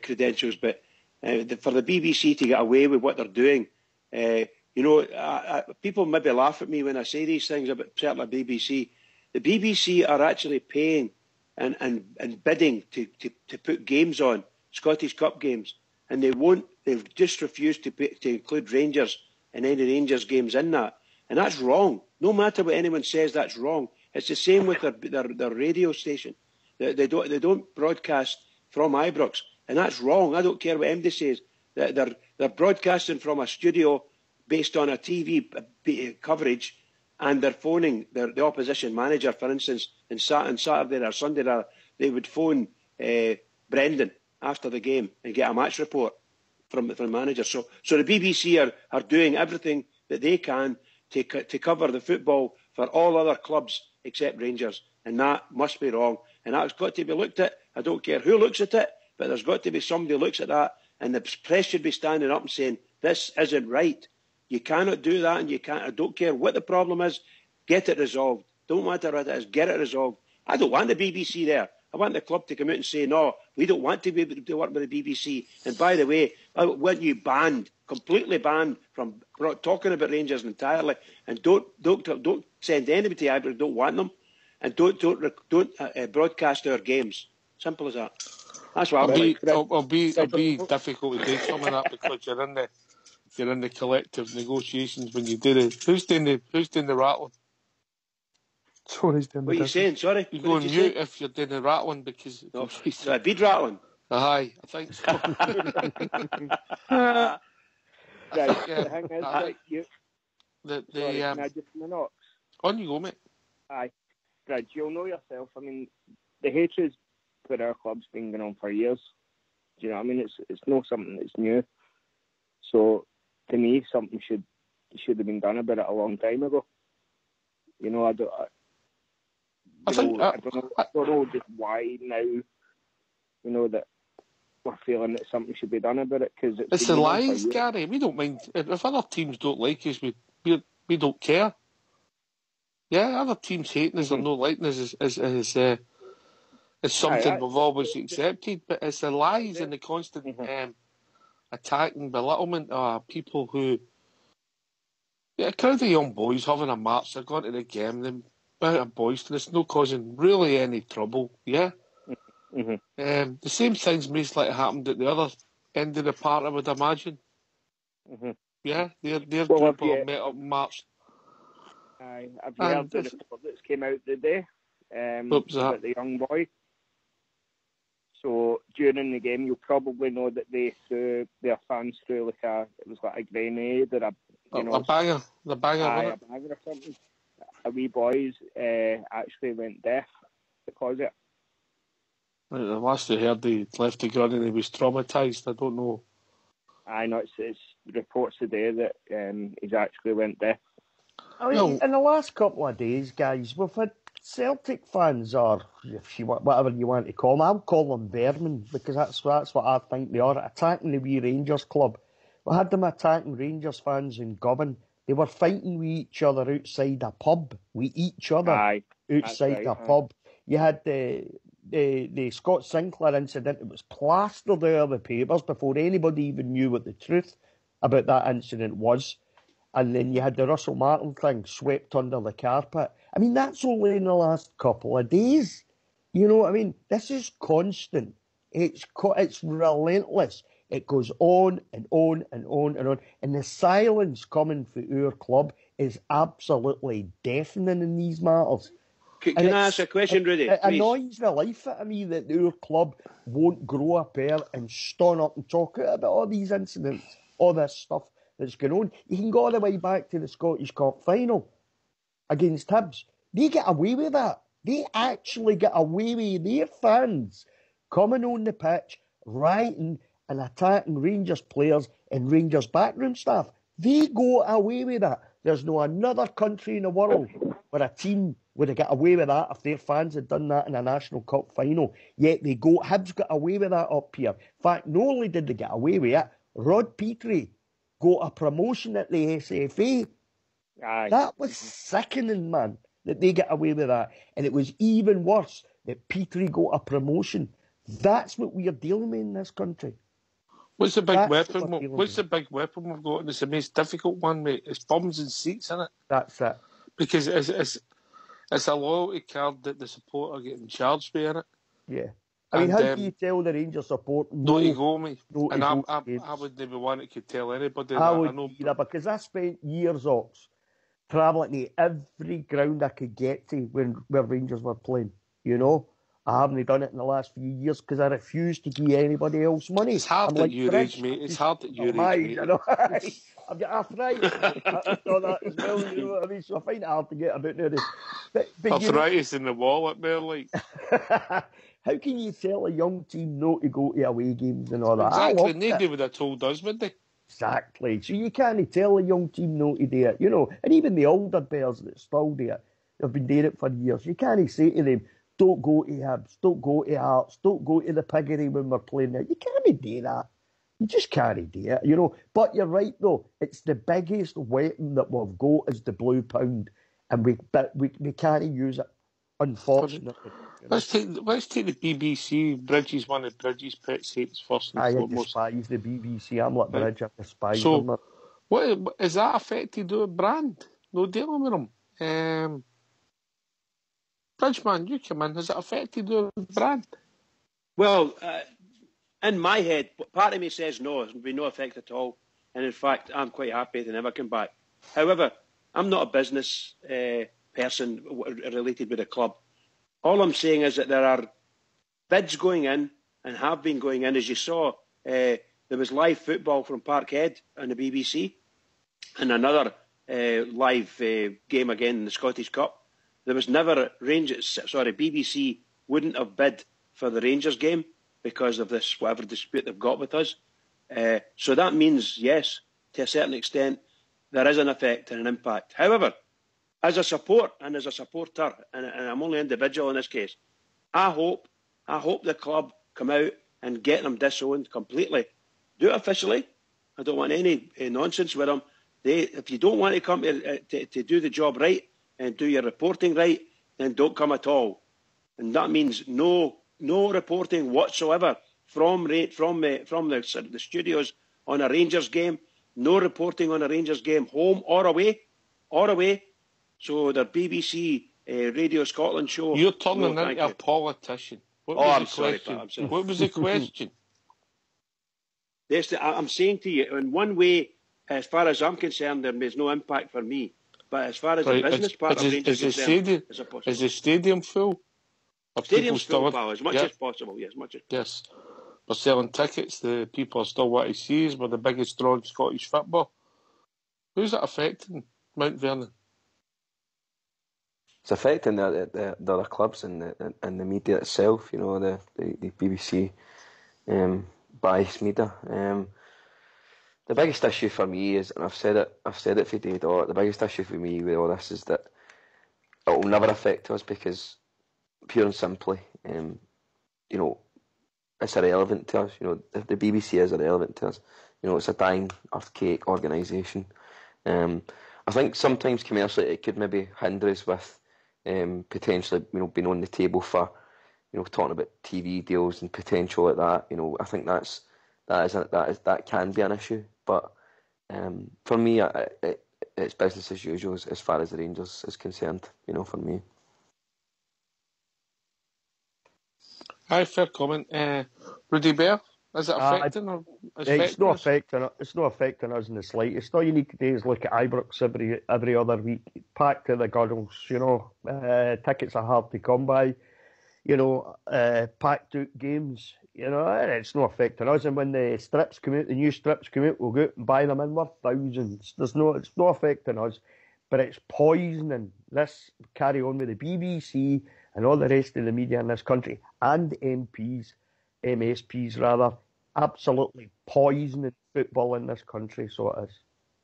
credentials, but for the BBC to get away with what they're doing, people maybe laugh at me when I say these things about certainly BBC. The BBC are actually paying and bidding to put games on, Scottish Cup games, and they won't. They've just refused to include Rangers and any Rangers games in that, and that's wrong. No matter what anyone says, that's wrong. It's the same with their radio station. They don't broadcast from Ibrox, and that's wrong. I don't care what MD says. They're broadcasting from a studio based on a TV coverage, and they're phoning the opposition manager, for instance, on Saturday or Sunday. They would phone Brendan after the game and get a match report from the manager. So the BBC are doing everything that they can to cover the football for all other clubs except Rangers, and that must be wrong, and that's got to be looked at. I don't care who looks at it, but there's got to be somebody who looks at that, and the press should be standing up and saying, this isn't right. You cannot do that, and you can't. I don't care what the problem is. Get it resolved. Don't matter what it is. Get it resolved. I don't want the BBC there. I want the club to come out and say, no, we don't want to be able to work with the BBC. And by the way, I want you banned, completely banned from talking about Rangers entirely. And don't send anybody to Ibrox. Don't want them, and don't broadcast our games. Simple as that. That's what It'll be difficult to do some of that because you're in the collective negotiations when you do the. Who's doing the rattling? Sorry's doing what are you saying? Sorry, you go on mute if you're doing the rattling because. No, bead rattling. Aye, I think so. Can I just minute? On you go, mate. Aye, Bridge, you'll know yourself. I mean, the hatred for our club's been going on for years. Do you know what I mean? It's not something that's new. So, to me, something should have been done about it a long time ago. You know, I don't know just why now. You know that we're feeling that something should be done about it because it's the lies, Gary. We don't mind if other teams don't like us. We don't care. Yeah, other teams hating us or not liking us is something we've always accepted. But it's the lies and the constant attack and belittlement of people who. Yeah, a crowd of young boys having a match. They're going to the game. Them bit of boisterous, no causing really any trouble. Yeah. The same things most likely happened at the other end of the park, I would imagine. Yeah, their group have met up and marched. Have you heard the report that came out today what was that? about the young boy? So during the game, you'll probably know that they threw their fans through it was like a grenade or a banger, a banger or something. A wee boys actually went deaf because of it. The last I heard, he left the ground and he was traumatised. I don't know I know it's reports today that he's actually went deaf. I mean, in the last couple of days, guys, we've had Celtic fans, or if you want, whatever you want to call them, I'll call them vermin, because that's what I think they are, attacking the wee Rangers club. We had them attacking Rangers fans in Govan. They were fighting with each other outside a pub. Outside a pub. You had the Scott Sinclair incident. It was plastered out of the papers before anybody even knew what the truth about that incident was. And then you had the Russell Martin thing swept under the carpet. I mean, that's only in the last couple of days. You know what I mean? This is constant. It's relentless. It goes on and on and on and on. And the silence coming from our club is absolutely deafening in these matters. Can I ask a question, Rudy? It annoys the life out of me that our club won't grow a pair and stand up and talk out about all these incidents, all this stuff that's going on. You can go all the way back to the Scottish Cup final against Hibs. They get away with that. They actually get away with their fans coming on the pitch, rioting and attacking Rangers players and Rangers backroom staff. They go away with that. There's no another country in the world where a team would have got away with that if their fans had done that in a National Cup final. Yet Hibs got away with that up here. In fact, not only did they get away with it, Rod Petrie got a promotion at the SFA. Aye. That was sickening, man, that they get away with that. And it was even worse that Petrie got a promotion. That's what we are dealing with in this country. What's the big weapon? What's the big weapon we've got? And it's the most difficult one, mate. It's bums and seats, isn't it? That's it. Because it's a loyalty card that the support are getting charged with, innit? Yeah. I mean, how do you tell the Rangers support no to go, mate? And I would never want to tell anybody I would either, because I spent years, Ox, travelling to every ground I could get to where Rangers were playing, you know? I haven't done it in the last few years because I refuse to give anybody else money. It's hard at your age, mate. It's hard at your age, mate. You know? I've got arthritis. I've done that as well, you know what I mean? So I find it hard to get about nowadays. But arthritis in the wallet, man, like. How can you tell a young team not to go to away games and all that? Exactly. Nobody would have told us, would they? Exactly. So you can't tell a young team not to do it, you know. And even the older players that still do it, they've been doing it for years. You can't say to them, don't go to Hibs, don't go to Hearts, don't go to the Piggery when we're playing there. You can't do that. You just can't do it, you know. But you're right, though. It's the biggest weapon that we've got is the blue pound. And we can't use it, unfortunately. You know? Let's take the BBC. Bridges, one of Bridges' pet hates first and foremost. I despise the BBC. I'm like Bridge, I despise them. So, what is that affected the brand? No dealing with them. Bridgeman, you come in. Has it affected the brand? Well, in my head, part of me says no. There's been no effect at all. And in fact, I'm quite happy they never come back. However, I'm not a business person related with the club. All I'm saying is that there are bids going in and have been going in. As you saw, there was live football from Parkhead on the BBC and another live game again in the Scottish Cup. There was never BBC wouldn't have bid for the Rangers game because of this whatever dispute they've got with us. So that means, yes, to a certain extent, there is an effect and an impact. However, as a support and as a supporter, and I'm only individual in this case, I hope the club come out and get them disowned completely. Do it officially. I don't want any nonsense with them. If you don't want to come to do the job right and do your reporting right, then don't come at all. And that means no reporting whatsoever from the studios on a Rangers game. No reporting on a Rangers game, home or away. So the BBC Radio Scotland show. You're turning into a politician. What was the question? Sorry. What was the question? I'm saying to you, in one way, as far as I'm concerned, there's no impact for me. But as far as the business part of Rangers is concerned, is the stadium full? Stadium's full, pal, as much as possible. Yes, Yes. We're selling tickets. The people are still what to see us. We're the biggest draw in Scottish football. Who's it affecting? Mount Vernon. It's affecting the other clubs and the media itself. You know, the BBC biased media. the biggest issue for me is, and I've said it for day dot, the biggest issue for me with all this is that it will never affect us because, pure and simply, it's irrelevant to us. The BBC is irrelevant to us. It's a dying archaic organisation. I think sometimes commercially it could maybe hinder us with potentially being on the table for talking about TV deals and potential like that. I think that can be an issue. But for me, it's business as usual as far as the Rangers is concerned. For me. Aye, fair comment. Rudy Bear, is it affecting or it's not affecting? It's not affecting us in the slightest. All you need to do is look at Ibrox every other week, packed to the gunnels. Tickets are hard to come by. Packed out games. It's not affecting us. And when the strips come out, the new strips come out, we'll go out and buy them in worth thousands. It's not affecting us, but it's poisoning. This carry on with the BBC and all the rest of the media in this country and MSPs rather, absolutely poisoning football in this country. So it is.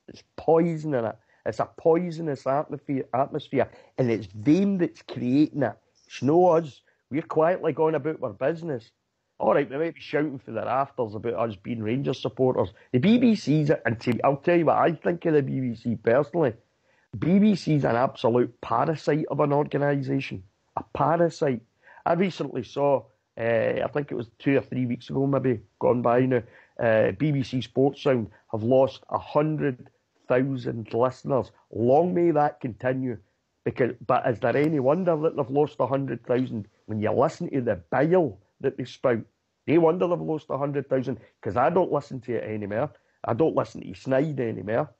It's poisoning it. It's a poisonous atmosphere, and it's them that's creating it. It's not us. We're quietly going about our business. All right, we might be shouting for the rafters about us being Rangers supporters. The BBC's, and I'll tell you what I think of the BBC personally. BBC's an absolute parasite of an organisation. A parasite. I recently saw, I think it was 2 or 3 weeks ago, maybe gone by now, BBC Sports Sound have lost 100,000 listeners. Long may that continue. But is there any wonder that they've lost 100,000 when you listen to the bile that they spout? No wonder they've lost 100,000, because I don't listen to it anymore. I don't listen to Snide anymore.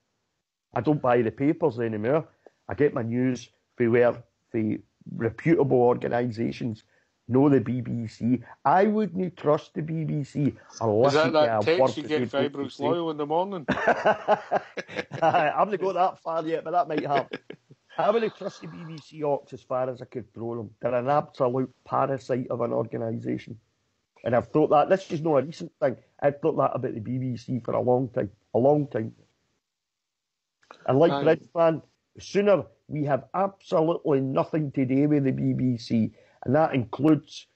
I don't buy the papers anymore. I get my news from where the reputable organisations know the BBC. I wouldn't trust the BBC or listen to a word. Is that text you get for Ibrox Loyal in the morning? I haven't got that far yet, but that might happen. I wouldn't trust the BBC Ox as far as I could throw them. They're an absolute parasite of an organisation. And I've thought that, this is not a recent thing, I've thought that about the BBC for a long time. And like Bridge fan, the sooner we have absolutely nothing to do with the BBC, and that includes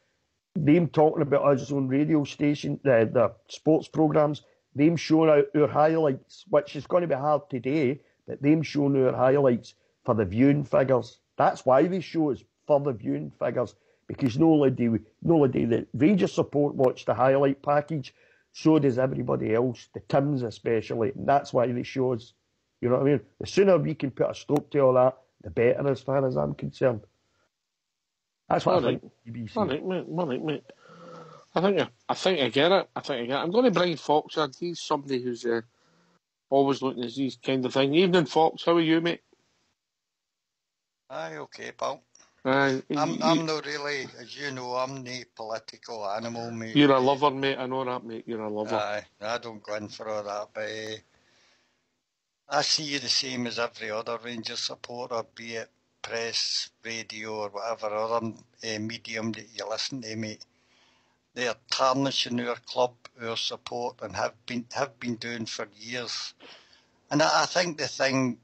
them talking about us on radio station, the sports programmes, them showing out our highlights, which is going to be hard today, but them showing our highlights for the viewing figures. That's why they show us for the viewing figures, because not only do the Rangers support watch the highlight package, so does everybody else, the Tims especially, and that's why they show us. You know what I mean? The sooner we can put a stop to all that, the better, as far as I'm concerned. That's what I think. BBC. Mate. I think I get it. I'm going to bring Fox in. He's somebody who's always looking at these kind of things. Evening, Fox. How are you, mate? Aye, okay, pal. I'm not really, as you know, I'm no political animal, mate. You're a lover, mate. I know that, mate. You're a lover. Aye, I don't go in for all that, but I see you the same as every other Rangers supporter, be it press, radio, or whatever other medium that you listen to, mate. They are tarnishing our club, our support, and have been doing for years. And I think the thing,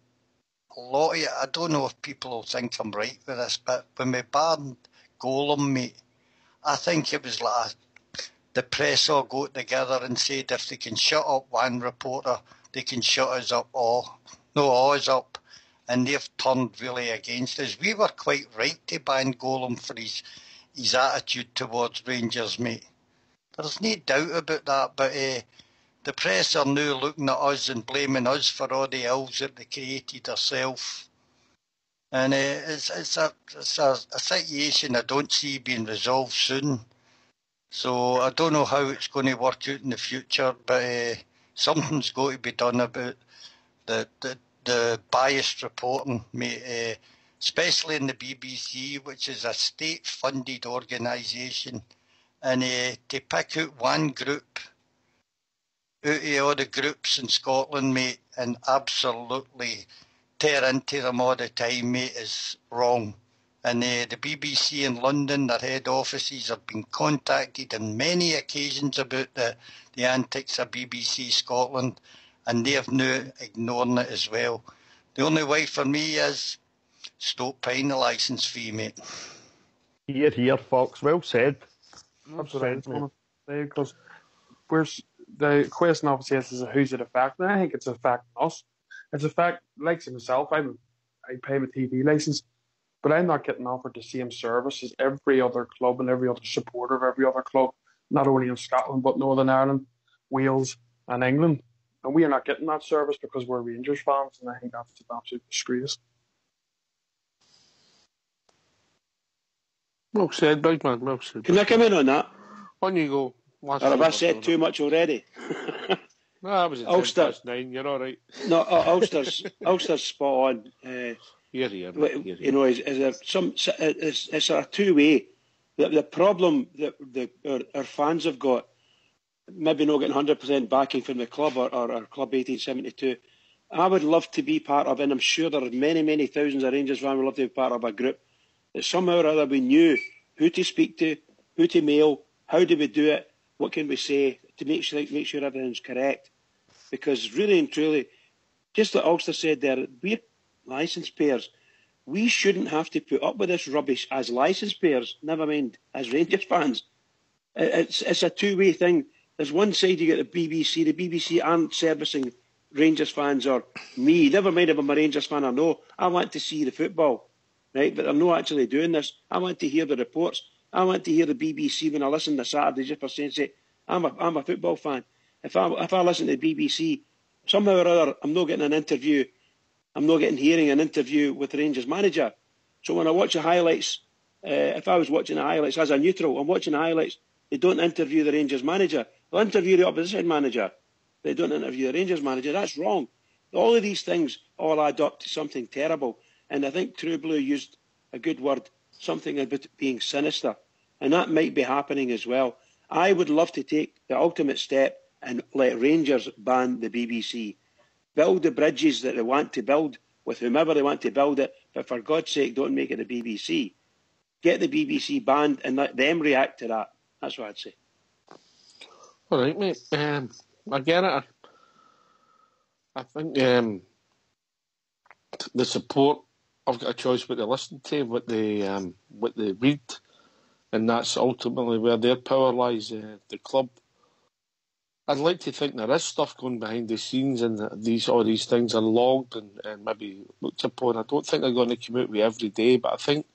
a lot of it, I don't know if people will think I'm right with this, but when we banned Golem, mate, I think it was like the press all got together and said if they can shut up one reporter, they can shut us up all. No, us up. And they've turned really against us. We were quite right to ban Golem for his attitude towards Rangers, mate. There's no doubt about that, but the press are now looking at us and blaming us for all the ills that they created themselves. And it's a situation I don't see being resolved soon. So I don't know how it's going to work out in the future, but something's got to be done about the biased reporting, mate, especially in the BBC, which is a state-funded organisation. And to pick out one group out of all the groups in Scotland, mate, and absolutely tear into them all the time, mate, is wrong. And the BBC in London, their head offices, have been contacted on many occasions about the antics of BBC Scotland, and they're now ignoring it as well. The only way for me is stop paying the licence fee, mate. Here, Fox. Well said. That's what I was going to say, because the question obviously is who's it affecting? I think it's affecting us. It's affecting, like myself, I pay my TV licence, but I'm not getting offered the same service as every other club and every other supporter of every other club, not only in Scotland, but Northern Ireland, Wales and England. And we are not getting that service because we're Rangers fans, and I think that's an absolute disgrace. Well said, big man, well said. Can I come in on that? On you go. Or have I said too much already? No, I was at Ulster. 9, you're all right. No, Ulster's spot on. Here. You know, is there some? It's a two-way. The problem that our fans have got, maybe not getting 100% backing from the club or Club 1872. I would love to be part of, and I'm sure there are many thousands of Rangers fans would love to be part of a group that somehow or other we knew who to speak to, who to mail, how do we do it, what can we say to make sure everything's correct. Because really and truly, just like Ulster said there, we're licence payers. We shouldn't have to put up with this rubbish as licence payers, never mind as Rangers fans. It's a two-way thing. There's one side you get the BBC. The BBC aren't servicing Rangers fans or me. Never mind if I'm a Rangers fan or no. I want to see the football, right? But they're not actually doing this. I want to hear the reports. I want to hear the BBC when I listen to Saturday just for saying, I'm a football fan. If I listen to the BBC, somehow or other, I'm not getting an interview. I'm not hearing an interview with the Rangers manager. So when I watch the highlights, if I was watching the highlights as a neutral, I'm watching the highlights. They don't interview the Rangers manager. They'll interview the opposition manager. They don't interview the Rangers manager. That's wrong. All of these things all add up to something terrible. And I think True Blue used a good word, something about being sinister. And that might be happening as well. I would love to take the ultimate step and let Rangers ban the BBC. Build the bridges that they want to build with whomever they want to build it, but for God's sake, don't make it the BBC. Get the BBC banned and let them react to that. That's what I'd say. All right, mate. I get it. I think the support, I've got a choice what to listen to, what they read, and that's ultimately where their power lies. The club. I'd like to think there is stuff going behind the scenes, and all these things are logged and maybe looked upon. I don't think they're going to come out with every day, but I think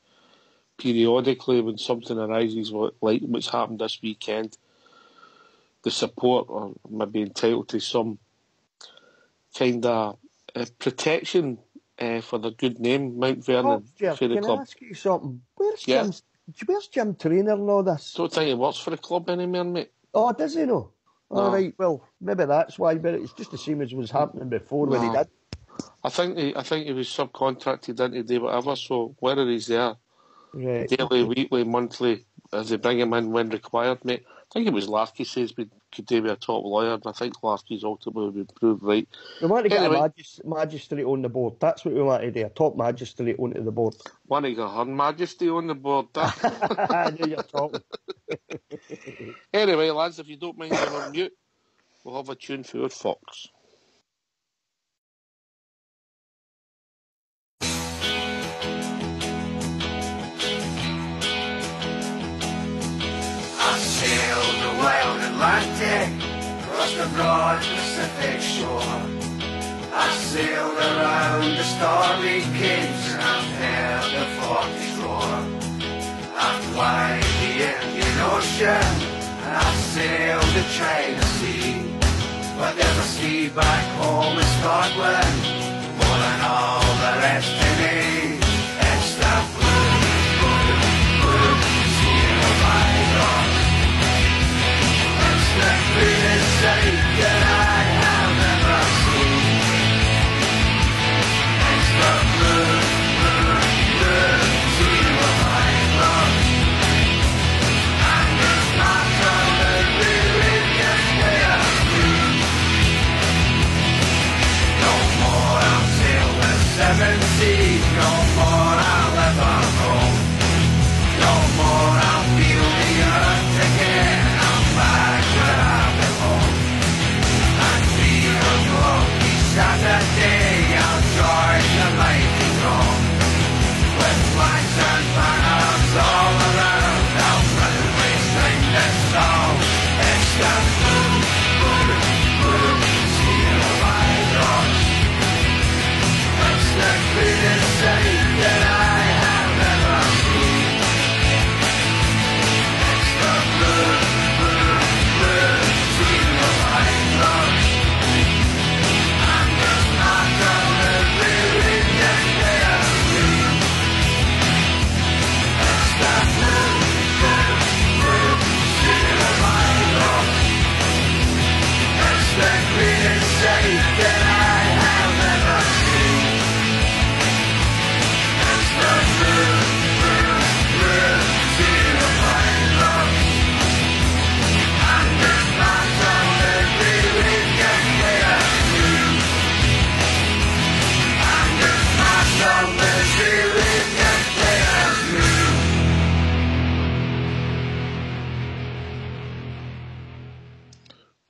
periodically when something arises, like what's happened this weekend, the support or maybe entitled to some kind of protection for the good name, Mount Vernon. Jeff, for the can club. I ask you something? Where's Jim Traynor and all this? Don't think he works for the club anymore, mate. Oh, does he know? No. All right, well, maybe that's why, but it's just the same as was happening before when he did. I think he was subcontracted in to do whatever, so whether he's there daily, weekly, monthly, as they bring him in when required, mate. I think it was Larky says we could do with a top lawyer, and I think Larky's ultimately been proved right. We want to get a magistrate on the board. That's what we want to do, a top magistrate onto the board. Want to get Her Majesty on the board. I knew you're talking. Anyway, lads, if you don't mind going on mute, we'll have a tune for your Fox. I sailed the wild Atlantic, crossed the broad Pacific shore. I sailed around the stormy capes and I've heard the forties roar. I climbed the Indian Ocean and I sailed the China Sea. But there's a sea back home in Scotland, more than all the rest to me. It's the blue sea of my God. It's the cleanest sight that I have ever seen. It's the blue sea of my God. And it's not on the religious way of me. No more I'll sail the seven seas, no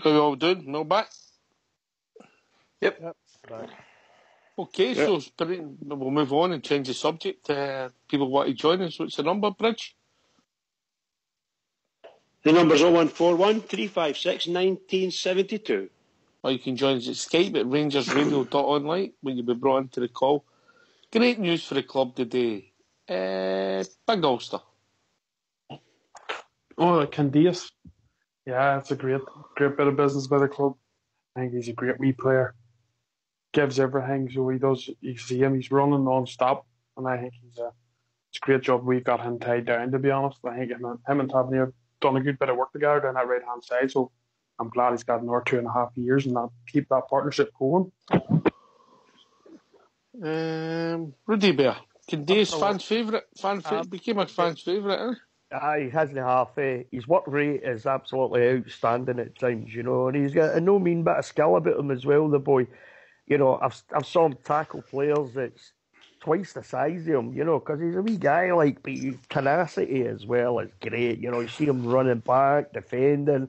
How we all doing? No back? Yep. Right. Okay, so we'll move on and change the subject. People want to join us. What's the number, Bridge? The number's 0141 356 1972. Or you can join us at Skype at RangersRadio.online when you'll be brought into the call. Great news for the club today. Big Ulster. Oh, Candice. Yeah, it's a great bit of business by the club. I think he's a great wee player. Gives everything, so he does. You see him, he's running non-stop, and I think it's a great job we've got him tied down, to be honest. I think him and Tavernier have done a good bit of work together down that right-hand side, so I'm glad he's got another 2.5 years and keep that partnership going. Rudy Bear. Candice, fans' favourite? Became a fan's favourite, eh? He hasn't half. His work rate is absolutely outstanding at times, and he's got a no mean bit of skill about him as well, the boy. I've saw him tackle players that's twice the size of him, because he's a wee guy, but his tenacity as well is great. You see him running back, defending.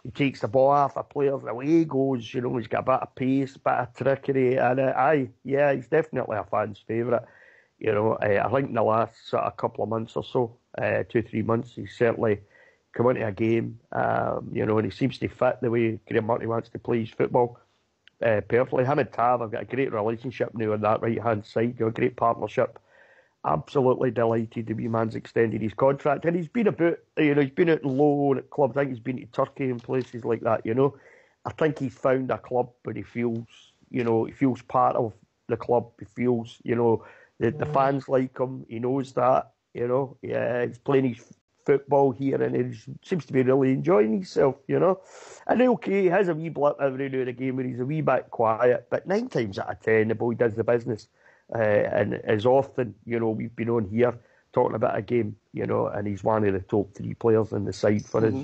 He takes the ball off of players, the way he goes, he's got a bit of pace, a bit of trickery, and he's definitely a fan's favourite. I think in the last sort of couple of months or so, 2-3 months, he's certainly come into a game, and he seems to fit the way Graham Murphy wants to play his football perfectly. Him and Tav have got a great relationship now on that right-hand side, a great partnership. Absolutely delighted the wee man's extended his contract, and he's been about, he's been out loan at clubs. I think he's been to Turkey and places like that, I think he's found a club where he feels, he feels part of the club. He feels, the fans like him. He knows that, he's playing his football here and he seems to be really enjoying himself, And okay, he has a wee blip every now and again where he's a wee bit quiet, but 9 times out of 10 the boy does the business. And as often, we've been on here talking about a game, and he's one of the top 3 players in the side for us,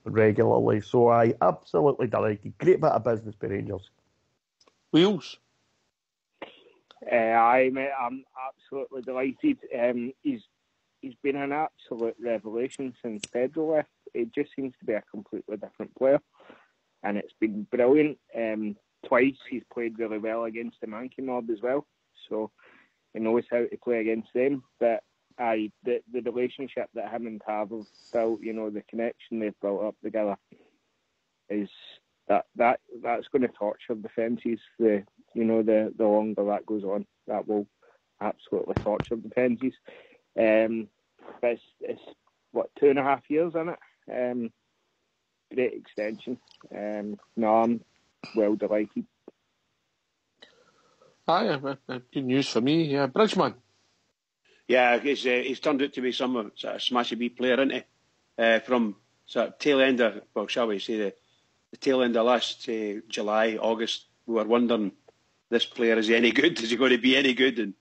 regularly. So I absolutely delighted. Great bit of business by Rangers. Wheels? I'm absolutely delighted. He's been an absolute revelation since Pedro left. It just seems to be a completely different player, and it's been brilliant. Twice he's played really well against the Mankey mob as well, so he knows how to play against them. But the relationship that him and Tav have built, the connection they've built up together, is that's going to torture defences. The longer that goes on, that will absolutely torture defences. But it's what, 2.5 years in it. Great extension. No, I'm well delighted. Good news for me. Yeah, Bridgeman. Yeah, he's turned out to be some sort of smashy wee player, isn't he? From sort of tail end of, well, shall we say the tail end of last July, August, we were wondering, this player, is he any good? Is he going to be any good? And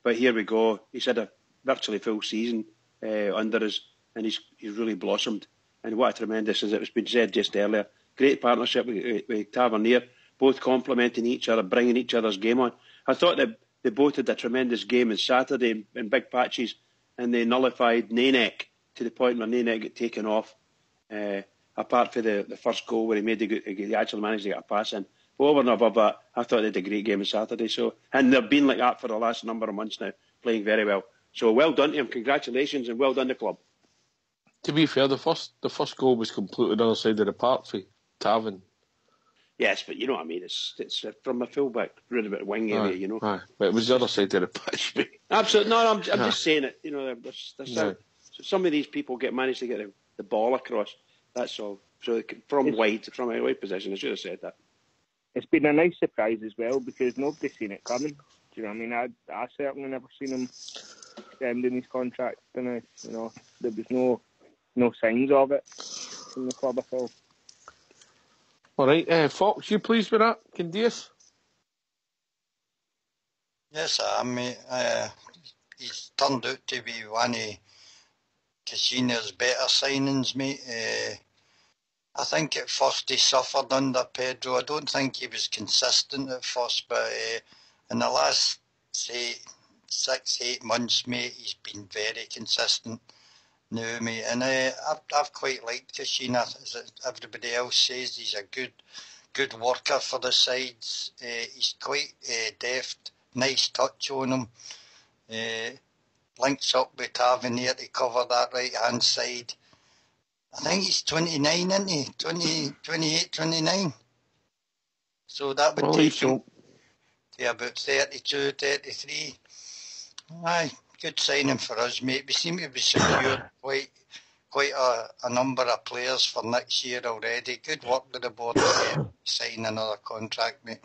but here we go. He's had a virtually full season under us, and he's really blossomed. And what a tremendous, as it was been said just earlier, great partnership with Tavernier, both complementing each other, bringing each other's game on. I thought that they both had a tremendous game on Saturday in big patches, and they nullified Nanek to the point where Nanek got taken off. Apart from the first goal where he actually managed to get a pass in. But over and above that, I thought they had a great game on Saturday. And they've been like that for the last number of months now, playing very well. So well done to him, congratulations, and well done to the club. To be fair, the first goal was completely on the other side of the park for Taven. Yes, but you know what I mean. It's from a fullback, round about wing area, Aye, but it was the other side of the pitch. Absolutely, no. I'm just saying it. There's some of these people manage to get the ball across. That's all. So from a wide position, I should have said that. It's been a nice surprise as well because nobody's seen it coming. Do you know what I mean? I certainly never seen him extending his contract. And there was no signs of it from the club at all. All right, Fox, you pleased with that? Candice? Yes, I am, mate. He's turned out to be one of Cassini's better signings, mate. I think at first he suffered under Pedro. I don't think he was consistent at first, but in the last, say, 6-8 months, mate, he's been very consistent. No, mate, and I've quite liked Kashina, as everybody else says. He's a good worker for the sides. He's quite deft, nice touch on him. Links up with Tavernier to cover that right-hand side. I think he's 29, isn't he? 28, 29. So that would take him to about 32, 33. Aye, good signing for us, mate. We seem to be secured quite a number of players for next year already. Good work with the board to sign another contract, mate.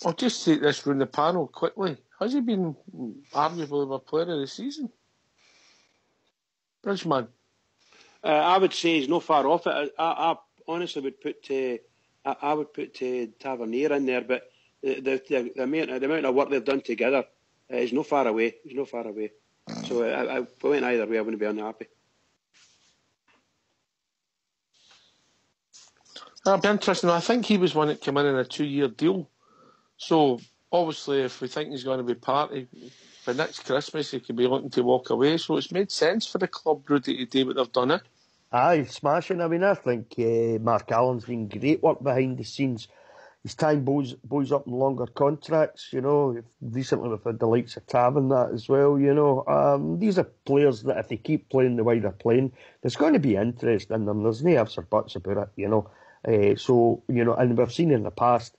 I'll just take this from the panel quickly. Has he been arguably my player of the season? Bridgeman? I would say he's not far off it. I honestly would put I would put Tavernier in there, but the amount of work they've done together is not far away. He's not far away. So if I went either way, I wouldn't be unhappy. That'd be interesting. I think he was one that came in a 2-year deal. So obviously, if we think he's going to be party for next Christmas, he could be looking to walk away. So it's made sense for the club, Rudy, to do what they've done. Aye, smashing. I mean, I think Mark Allen's been great work behind the scenes. He's tying boys up in longer contracts, you know. Recently we've had the likes of Tavern that as well, you know. These are players that if they keep playing the way they're playing, there's going to be interest in them. There's no ifs or buts about it, you know. So, you know, and we've seen in the past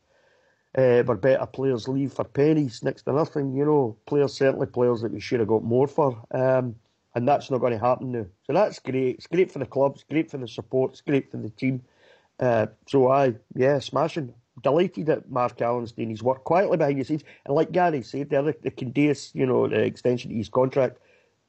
where better players leave for pennies next to nothing, you know. Certainly players that we should have got more for. And that's not going to happen now. So that's great. It's great for the club. It's great for the support. It's great for the team. Smashing. Delighted that Mark Allen's doing his work quietly behind the scenes. And like Gary said there, the Candace, you know, the extension to his contract,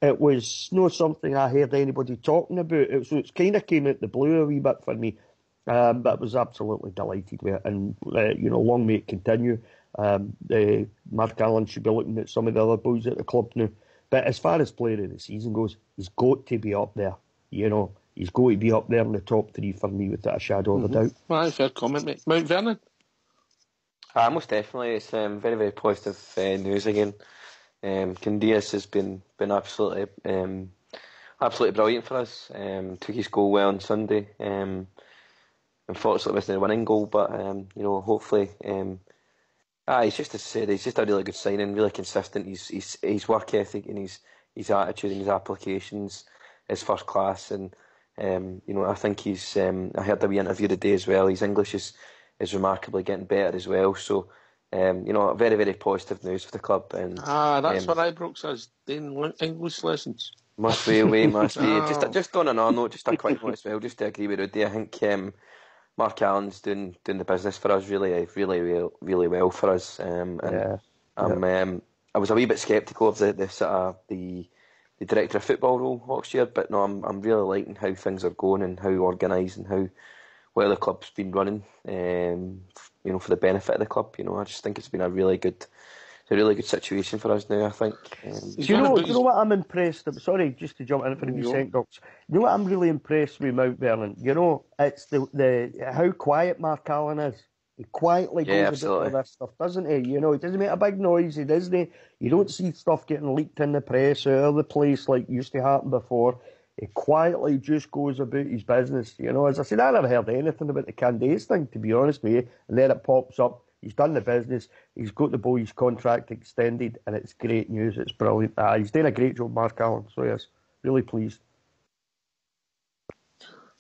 it was not something I heard anybody talking about. It kind of came out the blue a wee bit for me. But I was absolutely delighted with it. And, you know, long may it continue. Mark Allen should be looking at some of the other boys at the club now. But as far as player of the season goes, he's got to be up there, you know. He's got to be up there in the top 3 for me without a shadow of a doubt. Well, fair comment, mate. Mount Vernon? Most definitely. It's very, very positive news again. Candias has been absolutely brilliant for us. Took his goal well on Sunday. Unfortunately, missing the winning goal, but you know, hopefully, he's just, as I said, he's just a really good signing, really consistent. His work ethic and his attitude and his applications is first class, and you know, I think he's. I heard the wee interview today as well. His English is remarkably getting better as well. So, you know, very, very positive news for the club. And that's what Ibrox says. Doing English lessons. Must be away, must be. Just on another note, just a quick note as well, just to agree with Rudy. I think Mark Allen's doing the business for us really well for us. I was a wee bit sceptical of the director of football role last year, but no, I'm really liking how things are going and how organised and how well the club's been running. You know, for the benefit of the club. You know, I just think it's been a really good situation for us now, I think. Do you know what I'm impressed with? Sorry, just to jump in for a wee second, Docs. You know what I'm really impressed with Mount Vernon? You know, it's the how quiet Mark Allen is. He quietly goes about all this stuff, doesn't he? You know, he doesn't make a big noise, doesn't he? You don't see stuff getting leaked in the press or other place like used to happen before. He quietly just goes about his business. You know, as I said, I never heard anything about the Candace thing, to be honest with you. And then it pops up. He's done the business. He's got the boy's contract extended, and it's great news. It's brilliant. He's done a great job, Mark Allen. So yes, really pleased.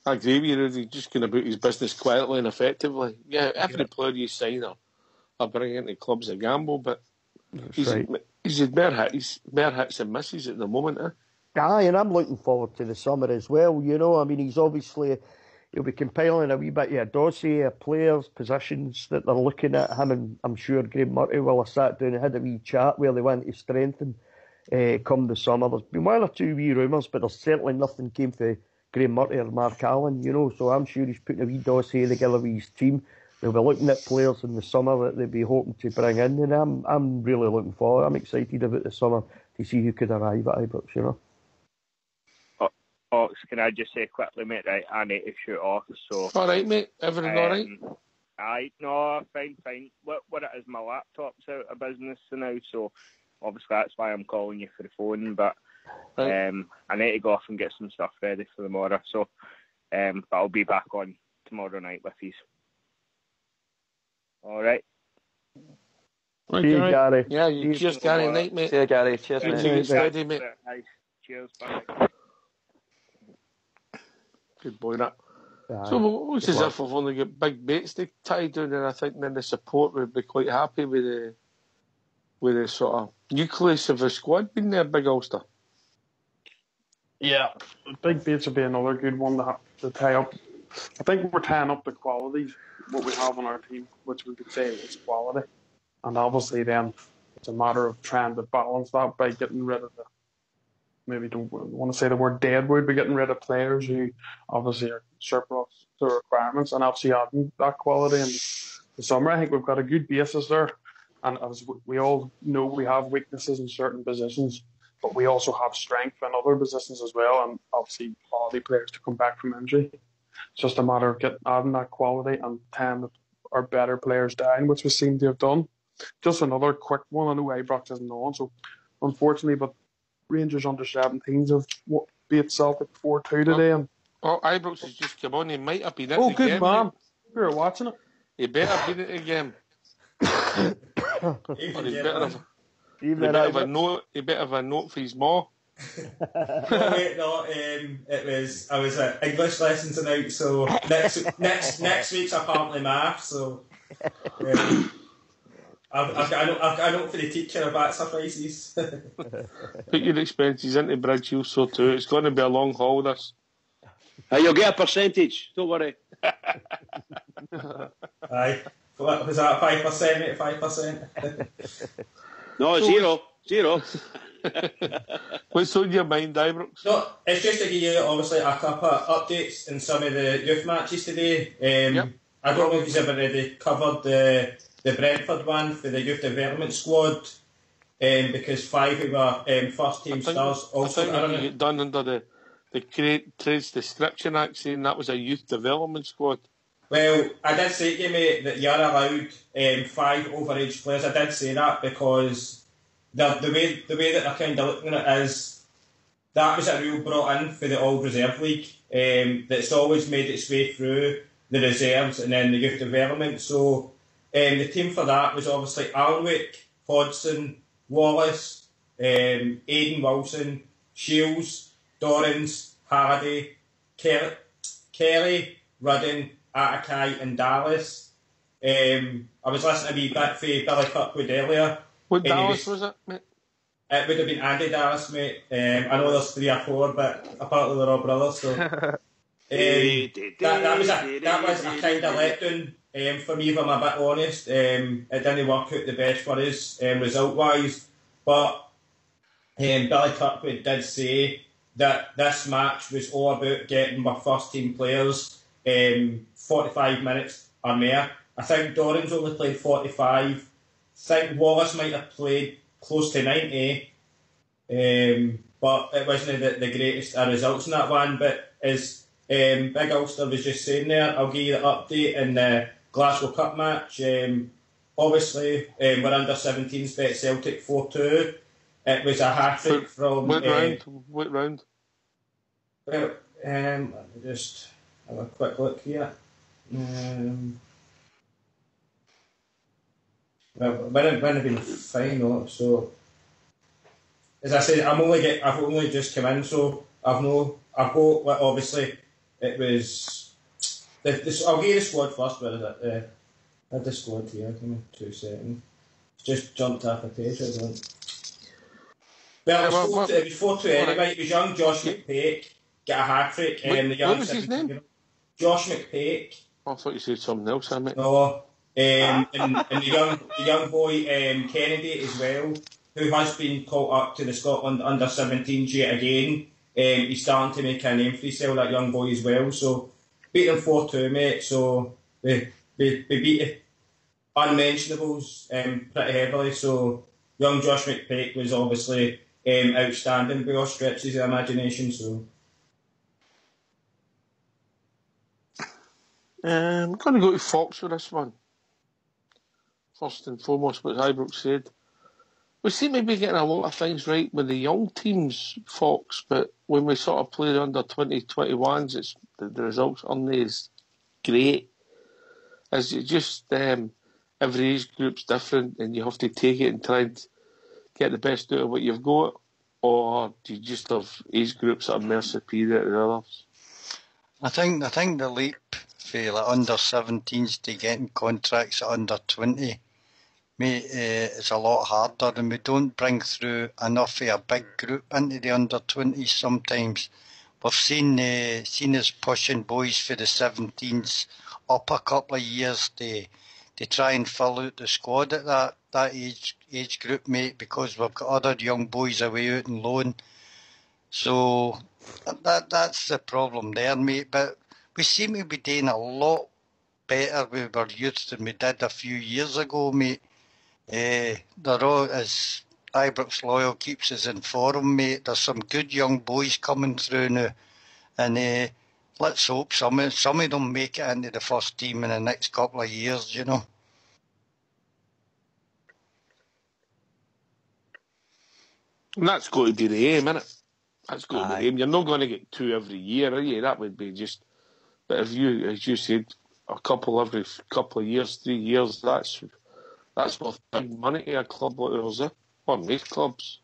I agree with you, Rudy. Just going about his business quietly and effectively. Yeah, every player you sign or bring into club's a gamble, but he's had more hits and misses at the moment, Aye, and I'm looking forward to the summer as well. You know, I mean, he'll be compiling a wee bit of a dossier of players, positions that they're looking at him, and I'm sure Graham Murray will have sat down and had a wee chat where they want to strengthen come the summer. There's been one or two wee rumours, but there's certainly nothing came for Graham Murray or Mark Allen, you know, so I'm sure he's putting a wee dossier together with his team. They'll be looking at players in the summer that they'll be hoping to bring in, and I'm really looking forward. I'm excited about the summer to see who could arrive at Ibrox, you know. Ox, can I just say quickly, mate, right, I need to shoot off, so... All right, mate, everything all right? Aye, no, fine. What it is, my laptop's out of business now, so obviously that's why I'm calling you for the phone, but I need to go off and get some stuff ready for tomorrow. So, but I'll be back on tomorrow night with you. All right. See you, Gary. Yeah, cheers, Gary. Night, mate. See you, Gary. Cheers, Good mate. to get steady, mate. Nice. Cheers. Bye. Good boy, that. Aye. So, it looks as if we've only got big baits to tie down, and I think then the support would be quite happy with the sort of nucleus of the squad being there, Big Ulster. Yeah, big baits would be another good one to tie up. I think we're tying up the qualities, what we have on our team, which we could say is quality. And obviously then it's a matter of trying to balance that by getting rid of maybe don't want to say the word deadwood, but getting rid of players who obviously are surplus to requirements and obviously adding that quality in the summer. I think we've got a good basis there. And as we all know, we have weaknesses in certain positions, but we also have strength in other positions as well, and obviously quality players to come back from injury. It's just a matter of adding that quality and tying our better players down, which we seem to have done. Just another quick one. I know Ibrox isn't on, so unfortunately, but Rangers under 17s have beat Celtic 4-2 today. And Ibrox has just come on. He might have been at the game. Oh, good man. We were watching it. He better have been at the game. He better have a note for his ma. No, it was. I was at English lesson tonight, so next week's apparently maths. So I've got a note for the teacher about surprises. Put your expenses into Bridge Hill, so too. It's going to be a long haul. This. You'll get a percentage. Don't worry. Aye. What was that? 5%, 5%. No, zero. What's on your mind, Ibrox? No, it's just to give you obviously a couple of updates in some of the youth matches today. I don't know if you've ever already covered the Brentford one for the youth development squad, because 5 of our first team stars also. I think you get done under the Trades Description Act, saying that was a youth development squad. Well, I did say to you, mate, that you're allowed 5 overage players. I did say that because the way that they're kind of looking at it is that was a rule brought in for the All Reserve League that's always made its way through the reserves and then the youth development. So the team for that was obviously Alnwick, Hodgson, Wallace, Aidan Wilson, Shields, Dorrans, Hardy, Kelly, Rudden, Atakai and Dallas. I was listening to a wee bit for Billy Kirkwood earlier. What Dallas was it, mate? It would have been Andy Dallas, mate. I know there's 3 or 4, but apparently they're all brothers. So that was a kind of letdown for me, if I'm a bit honest. It didn't work out the best for us result-wise, but Billy Kirkwood did say that this match was all about getting my first team players 45 minutes or more. I think Dorrans only played 45. I think Wallace might have played close to 90. But it wasn't the greatest of results in that one. But as Big Ulster was just saying there, I'll give you the update in the Glasgow Cup match. Obviously, we're under 17s, bet Celtic 4-2. It was a hat-trick from... What round? Well, let me just have a quick look here. Well, when I've been final, so as I said, I've only just come in, so I've got obviously it was. I'll give you the squad first. Where is it? I had the squad here. Give me 2 seconds. Just jumped off the page. I don't. Well, it was 4-2 anyway. It was young Josh McPake get a hat trick, and the young. What was his name? Josh McPake. I thought you said something else, mate. No. And the young boy Kennedy as well, who has been called up to the Scotland under 17s yet again. He's starting to make a name for himself, that young boy as well. So beat them 4-2, mate. So we beat the unmentionables pretty heavily. So young Josh McPake was obviously outstanding by all stretches of imagination. So. I'm going to go to Fox for this one. First and foremost, what Ibrox said. We seem to be getting a lot of things right with the young teams, Fox, but when we sort of play the under 2021s, it's the results aren't as great. Is it just every age group's different and you have to take it and try and get the best out of what you've got? Or do you just have age groups that are more superior to others? I think the leap for like under 17s to getting contracts at under 20, mate, is a lot harder, and we don't bring through enough of a big group into the under 20s sometimes. We've seen us pushing boys for the 17s up a couple of years to try and fill out the squad at that age group, mate, because we've got other young boys away out on loan. So that's the problem there, mate. But we seem to be doing a lot better with our youth than we did a few years ago, mate. They're all, as Ibrox Loyal keeps us informed, mate, there's some good young boys coming through now. And let's hope some of them make it into the first team in the next couple of years, you know. And that's got to be the aim, isn't it? That's got to be the aim. You're not going to get 2 every year, are you? That would be just... But if you, as you said, a couple every couple of years, 3 years, that's worth big money to a club like ours, or most clubs.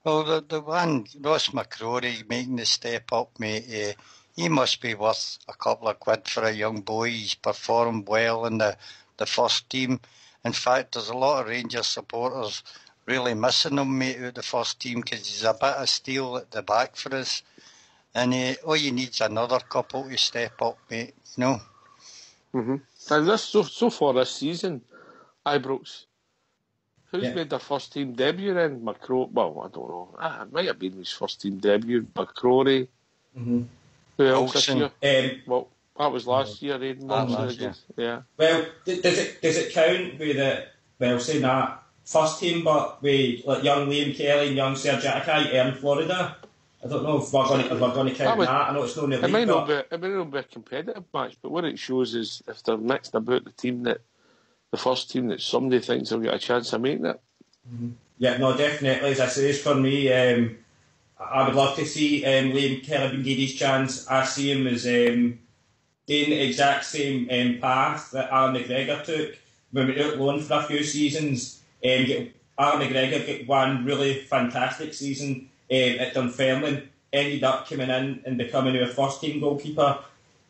Well, the one, Ross McCrory, making the step up, mate, he must be worth a couple of quid for a young boy. He's performed well in the first team. In fact, there's a lot of Rangers supporters really missing him, mate, out the first team, because he's a bit of steel at the back for us. And all you need is another couple to step up, mate, you know. Mm-hmm. And this, so far this season, Ibrox, who's made their first team debut then? McCrory, well, I don't know. It might have been his first team debut. McCrory. Mm-hmm. Who else this year? Well, that was last year, Aidan Wilson. Yeah. Well, does it count with the, well, saying that, first team, but with like young Liam Kelly and young Serge Atakai in Florida? I don't know if we're going to count that. I know it's not in the league, it may not be a competitive match, but what it shows is if they're mixing about the first team that somebody thinks they'll get a chance of making it. Mm-hmm. Yeah, no, definitely. As I say, for me, I would love to see Liam Kelly get his chance. I see him as doing the exact same path that Alan McGregor took when we were out loan for a few seasons. Alan McGregor got one really fantastic season at Dunfermline, ended up coming in and becoming our first team goalkeeper.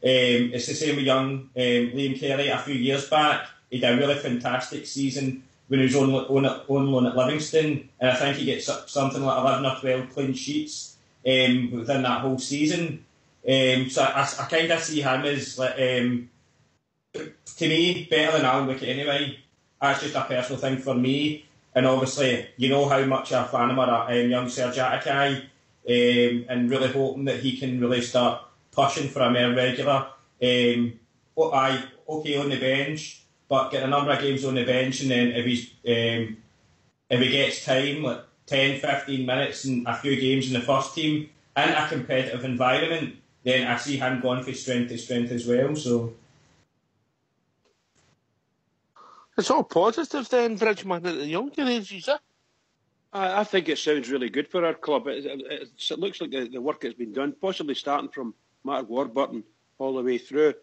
It's the same with young Liam Kelly a few years back. He did a really fantastic season when he was on loan at Livingston, and I think he gets something like 11 or 12 clean sheets within that whole season. So I kind of see him as, like, to me, better than Alan Wicket anyway. That's just a personal thing for me. And obviously, you know how much a fan of young Serge Atakai, and really hoping that he can really start pushing for a more regular. Okay on the bench, but get a number of games on the bench, and then if he gets time, like 10, 15 minutes and a few games in the first team in a competitive environment, then I see him going from strength to strength as well. So it's all positive then, Bridgman, at the younger ages, eh? I think it sounds really good for our club. It looks like the work that's been done, possibly starting from Mark Warburton all the way through.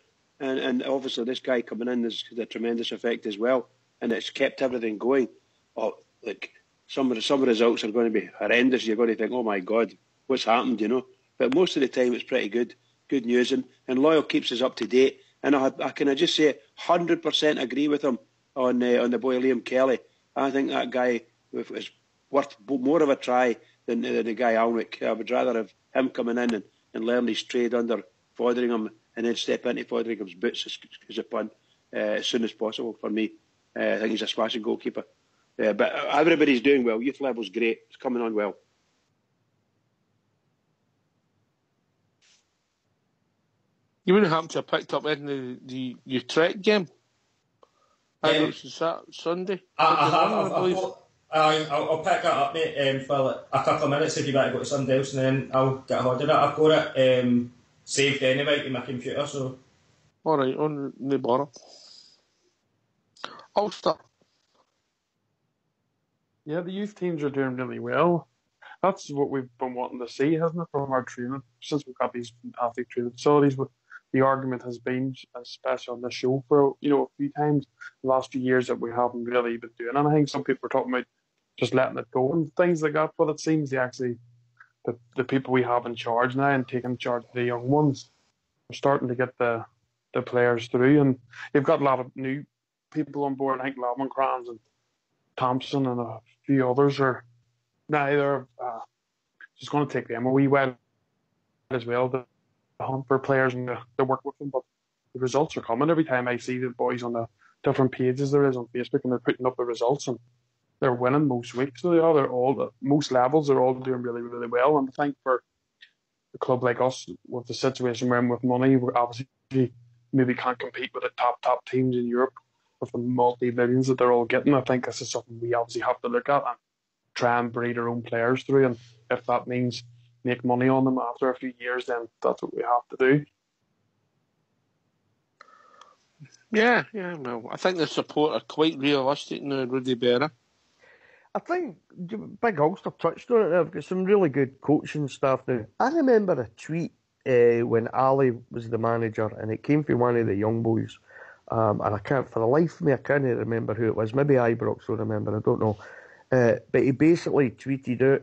And obviously this guy coming in has had a tremendous effect as well. And it's kept everything going. Oh, like some results are going to be horrendous. You're going to think, oh my God, what's happened, you know? But most of the time it's pretty good news. And Loyal keeps us up to date. And I can just say 100% agree with him on the boy Liam Kelly. I think that guy is worth more of a try than the guy Alnwick. I would rather have him coming in and learn his trade under Fotheringham and then step into Fotheringham's boots, as a pun, as soon as possible for me. I think he's a smashing goalkeeper. But everybody's doing well. Youth level's great. It's coming on well. You wouldn't happen to have picked up in the Utrecht game? Sunday? I'll pick that up, mate, for like a couple of minutes if you want to go to something else, and then I'll get a hold of it. I've got it saved anyway to my computer, so... Alright, on the bottom. Ulster. Yeah, the youth teams are doing really well. That's what we've been wanting to see, hasn't it, from our training? Since we've got these athlete training facilities, the argument has been, especially on the show, for a few times the last few years, that we haven't really been doing anything. Some people are talking about just letting it go and things like that, but it seems the people we have in charge now and taking charge of the young ones are starting to get the players through, and you've got a lot of new people on board. I think Lavin and Thompson and a few others are now they're just going to take them a wee while as well to hunt for players and to work with them. But the results are coming every time I see the boys on the different pages there is on Facebook, and they're putting up the results and they're winning most weeks. So they are. They're all most levels. They're all doing really, really well. And I think for a club like us, with the situation we're in with money, we obviously maybe can't compete with the top teams in Europe with the multi-millions that they're all getting. I think this is something we obviously have to look at and try and breed our own players through. And if that means make money on them after a few years, then that's what we have to do. Yeah, well, I think the support are quite realistic now, Rudy Berra. I think Big Ulster touched on it. They've got some really good coaching staff now. I remember a tweet when Ali was the manager, and it came from one of the young boys. And I can't, for the life of me, I can't remember who it was. Maybe Ibrox will remember, I don't know. But he basically tweeted out,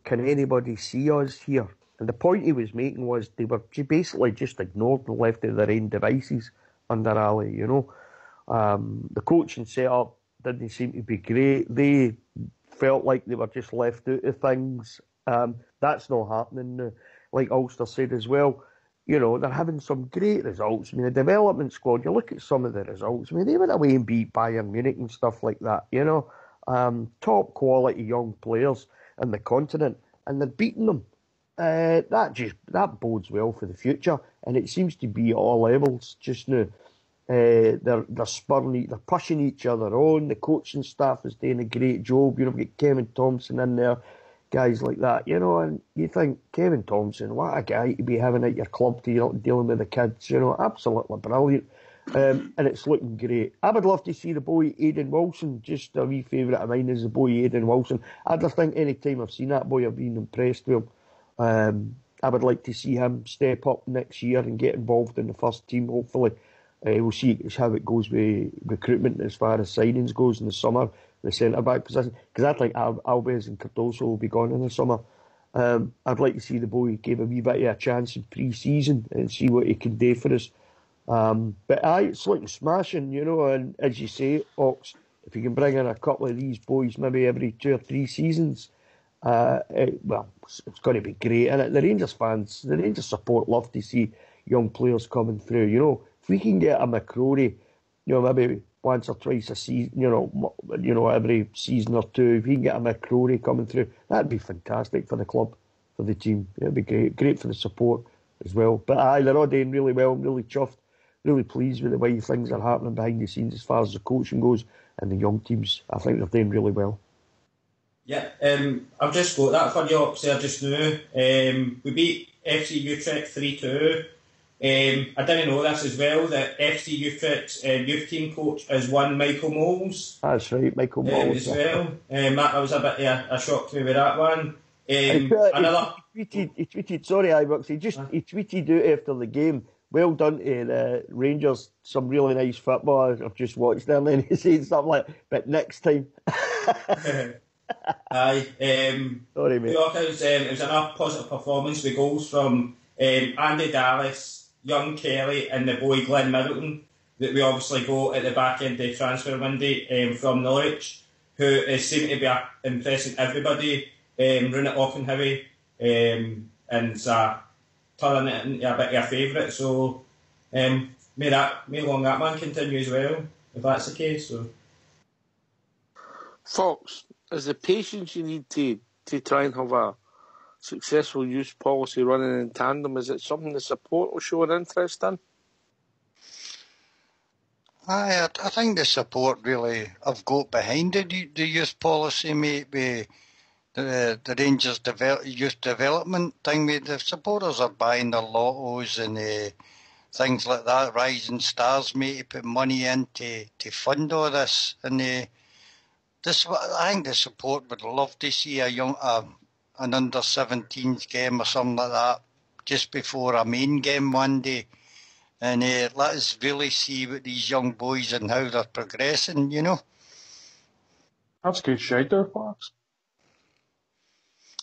can anybody see us here? And the point he was making was they were basically just ignored and left to their own devices under Ali, The coaching setup didn't seem to be great. They felt like they were just left out of things. That's not happening now. Like Ulster said as well, they're having some great results. I mean, the development squad, you look at some of the results. I mean, they went away and beat Bayern Munich and stuff like that, top quality young players in the continent, and they're beating them. That bodes well for the future, and it seems to be at all levels just now. They're spurring, they're pushing each other on. The coaching staff is doing a great job. We've got Kevin Thompson in there, guys like that, and you think, Kevin Thompson, what a guy to be having at your club dealing with the kids, absolutely brilliant. And it's looking great. I would love to see the boy Aidan Wilson, just a wee favourite of mine is the boy Aidan Wilson. I just think any time I've seen that boy, I've been impressed with him. I would like to see him step up next year and get involved in the first team, hopefully. We'll see how it goes with recruitment as far as signings goes in the summer, the centre-back position, because I think Alves and Cardoso will be gone in the summer. I'd like to see the boy give a wee bit of a chance in pre-season and see what he can do for us. But it's looking smashing, and as you say, Ox, if you can bring in a couple of these boys maybe every 2 or 3 seasons, it's going to be great. And the Rangers fans, the Rangers support love to see young players coming through, If we can get a McCrory, maybe once or twice a season, every season or two, if we can get a McCrory coming through, that'd be fantastic for the club, for the team. It'd be great for the support as well. But they're all doing really well. I'm really chuffed, really pleased with the way things are happening behind the scenes as far as the coaching goes, and the young teams, I think they're doing really well. Yeah, I've just got that for you up there just now. We beat FC Utrecht 3-2. I didn't know this as well, that FC Utrecht's youth team coach is one Michael Moles. That's right, Michael Moles. As well. That was a bit of a shock to me with that one. He tweeted, sorry Ibrox, he tweeted out after the game, well done to the Rangers, some really nice football I've just watched there, and then he said something like, but next time. Aye. Sorry, mate. It was another positive performance with goals from Andy Dallas, young Kelly, and the boy Glenn Middleton, that we obviously got at the back end of the transfer window from Norwich, who is seeming to be impressing everybody, running it off and heavy, and turning it into a bit of a favourite. So may long that man continue as well, if that's the case. So. Fox, is the patience you need to try and have a successful youth policy running in tandem, is it something the support will show an interest in? I think the support really have got behind the youth policy, mate, with the Rangers youth development thing. Mate. The supporters are buying their lottos and things like that, Rising Stars, mate, to put money in to fund all this. And I think the support would love to see an under-17s game or something like that just before a main game one day, and let us really see what these young boys and how they're progressing, you know. That's good shite there, Fox.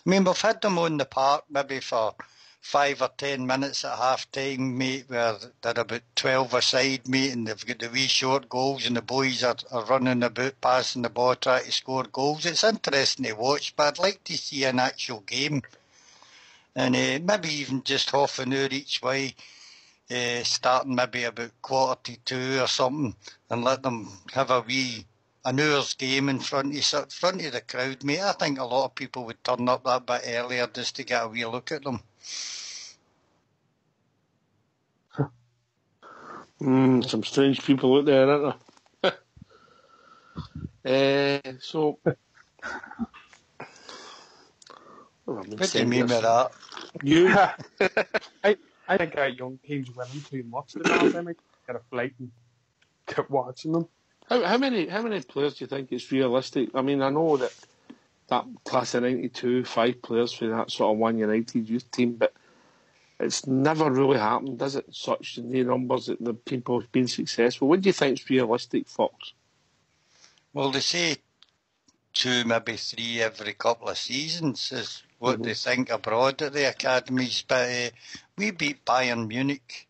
I mean, we've had them on the park maybe for 5 or 10 minutes at half-time, mate, where they're about 12 a side, mate, and they've got the wee short goals and the boys are running about, passing the ball, trying to score goals. It's interesting to watch, but I'd like to see an actual game. And maybe even just half an hour each way, starting maybe about 1:45 or something, and let them have an hour's game in front of the crowd, mate. I think a lot of people would turn up that bit earlier just to get a wee look at them. Some strange people out there, aren't there? What do you mean by that? You? I think our young team's winning too much the pandemic. Get a flight and keep watching them. How many players do you think it's realistic? I mean, I know that class of 92, 5 players for that sort of one United youth team, but it's never really happened, does it? Such the numbers that the people have been successful. What do you think is realistic, Fox? Well, they say 2, maybe 3 every couple of seasons is what they think abroad at the academies. But we beat Bayern Munich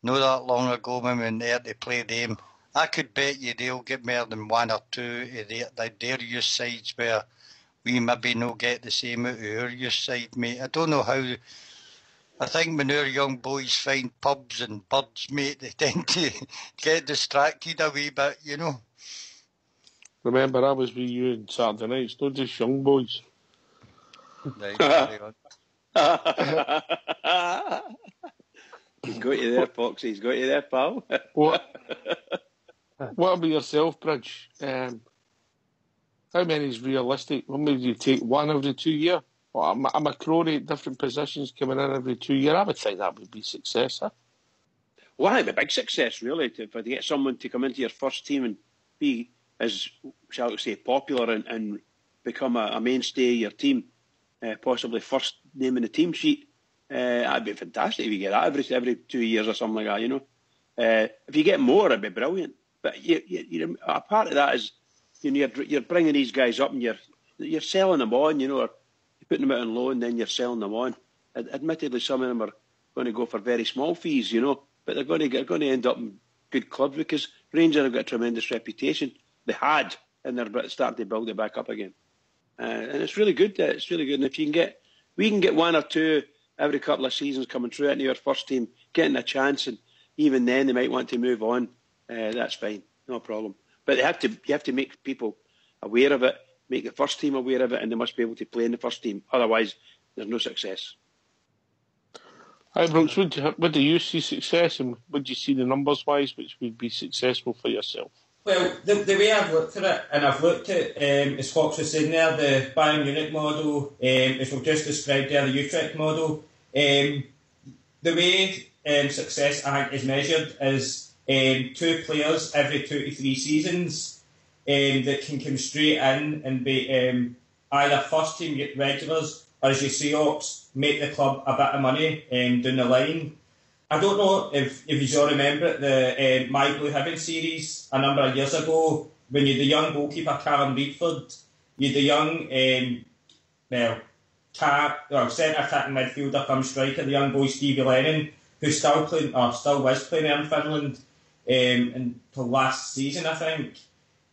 not that long ago when we went there to play them. I could bet you they'll get more than 1 or 2 of their youth sides where we maybe no get the same out of our youth side, mate. I don't know how. I think when our young boys find pubs and birds, mate, they tend to get distracted a wee bit, you know. Remember, I was with you on Saturday nights, not just young boys. Right, carry on. He's got you there, Foxy. He's got you there, pal. What about yourself, Bridge? How many is realistic? How many do you take? 1 every 2 years? Well, a McCrory at different positions coming in every 2 years. I would think that would be success, huh? Well, I think a big success, really, to get someone to come into your first team and be as, shall we say, popular and become a mainstay of your team, possibly first name in the team sheet. That'd be fantastic if you get that every 2 years or something like that, you know. If you get more, it'd be brilliant. But you a part of that is, you know, you're bringing these guys up and you're selling them on, you know, or you're putting them out on loan, then you're selling them on. Admittedly, some of them are going to go for very small fees, you know, but they're going to end up in good clubs because Rangers have got a tremendous reputation. They had, and they're starting to build it back up again. And it's really good. It's really good. And if we can get 1 or 2 every couple of seasons coming through into our first team, getting a chance, and even then they might want to move on. That's fine, no problem. But you have to make people aware of it, make the first team aware of it, and they must be able to play in the first team. Otherwise, there's no success. Hi, Brooks. What do you see success, and what do you see the numbers wise, which would be successful for yourself? Well, the way I've looked at it, and I've looked at, as Fox was saying there, the Bayern Munich model, as we've just described there, the Utrecht model. The way success, I think, is measured is 2 players every 2 to 3 seasons that can come straight in and be either first team regulars or, as you say, Ox, make the club a bit of money down the line. I don't know if you all remember it, the My Blue Heaven series a number of years ago, when you had the young goalkeeper Callum Reedford, you had the young centre attacking midfielder come striker, the young boy Stevie Lennon, who still was playing in Finland until last season, I think.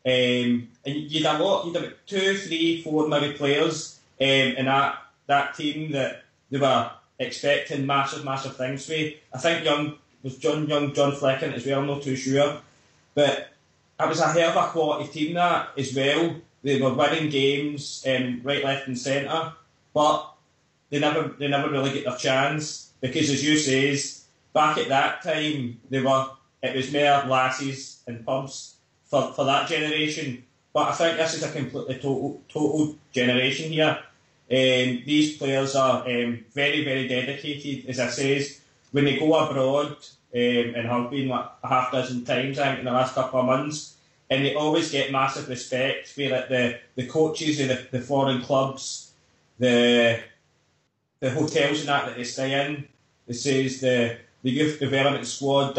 And you'd have 2, 3, 4 maybe players in that team that they were expecting massive things for. I think John Flecken as well, I'm not too sure. But it was a hell of a quality team that as well. They were winning games right, left and centre, but they never really get their chance because, as you says, back at that time it was more lasses and pubs for that generation. But I think this is a completely total generation here. These players are very, very dedicated. As I says, when they go abroad, and have been like a half dozen times, I think, in the last couple of months, and they always get massive respect for like the coaches of the foreign clubs, the hotels and that they stay in. It says the youth development squad,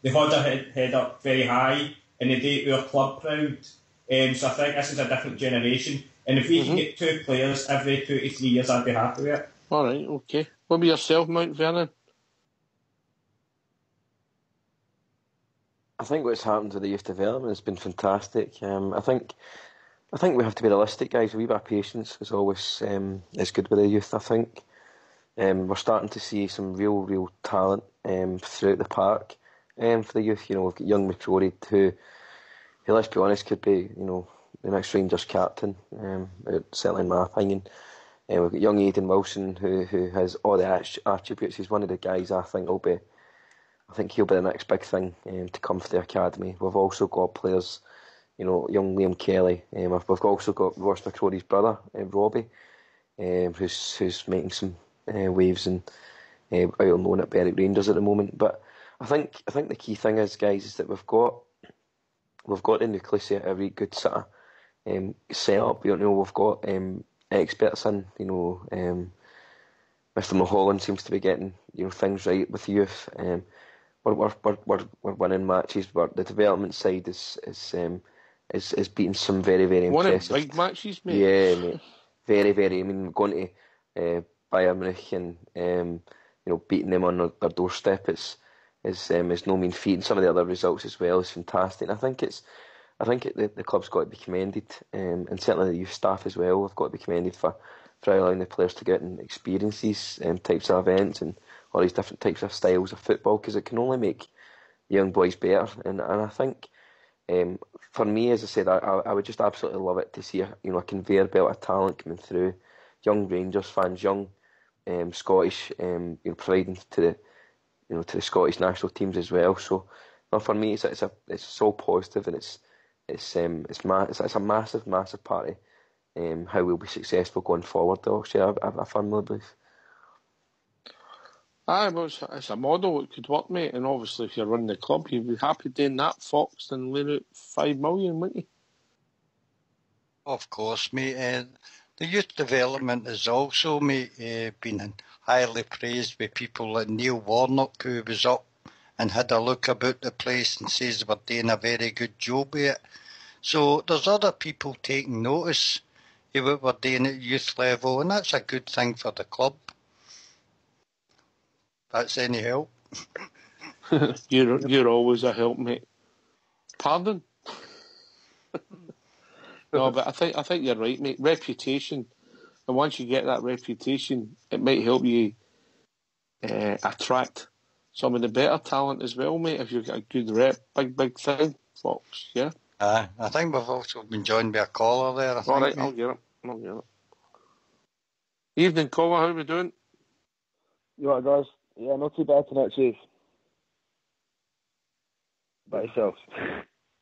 they hold their head up very high and they do our club proud. So I think this is a different generation. And if we can get 2 players every 2 to 3 years, I'd be happy with it. All right, okay. What about yourself, Mount Vernon? I think what's happened with the youth development has been fantastic. I think we have to be realistic, guys. A wee bit of patience is always is good with the youth. I think we're starting to see some real talent throughout the park for the youth. You know, we've got young McCrory who, let's be honest, could be the next Rangers captain. Certainly in my opinion. We've got young Aidan Wilson who has all the attributes. He's one of the guys I think he'll be the next big thing to come for the academy. We've also got players, young Liam Kelly. We've also got Ross McCrory's brother, Robbie, who's making some waves and out on loan at Berwick Rangers at the moment. But I think the key thing is, guys, is that we've got the nucleus of a really good sort of set up. We've got experts in. Mr. Mulholland seems to be getting things right with youth. We're winning matches, but the development side is beating some very, very impressive. One of big matches, mate. Yeah, mate. Very, very. I mean, going to Bayern Munich and beating them on their doorstep is no mean feat, and some of the other results as well is fantastic. And I think the club's got to be commended, and certainly the youth staff as well have got to be commended for allowing the players to get and experience these types of events and all these different types of styles of football, because it can only make young boys better. And I think for me, as I said, I would just absolutely love it to see a conveyor belt of talent coming through, young Rangers fans, young Scottish, providing to the Scottish national teams as well. So for me, it's so positive, and it's a massive part of how we'll be successful going forward. Though, I firmly believe. Aye, well, it's a model that could work, mate. And obviously, if you're running the club, you'd be happy doing that, Fox, and laying out 5 million, wouldn't you? Of course, mate. The youth development has also, mate, been highly praised by people like Neil Warnock, who was up and had a look about the place and says we're doing a very good job with it. So there's other people taking notice of what we're doing at youth level, and that's a good thing for the club. That's any help. You're always a help, mate. Pardon? No, but I think you're right, mate. Reputation, and once you get that reputation, it might help you attract some of the better talent as well, mate. If you've got a good rep, big thing, Fox. Yeah. I think we've also been joined by a caller there. All right, I'll get it. Evening, caller. How are we doing? You all right, guys? Yeah, not too bad tonight, Chief. By yourself.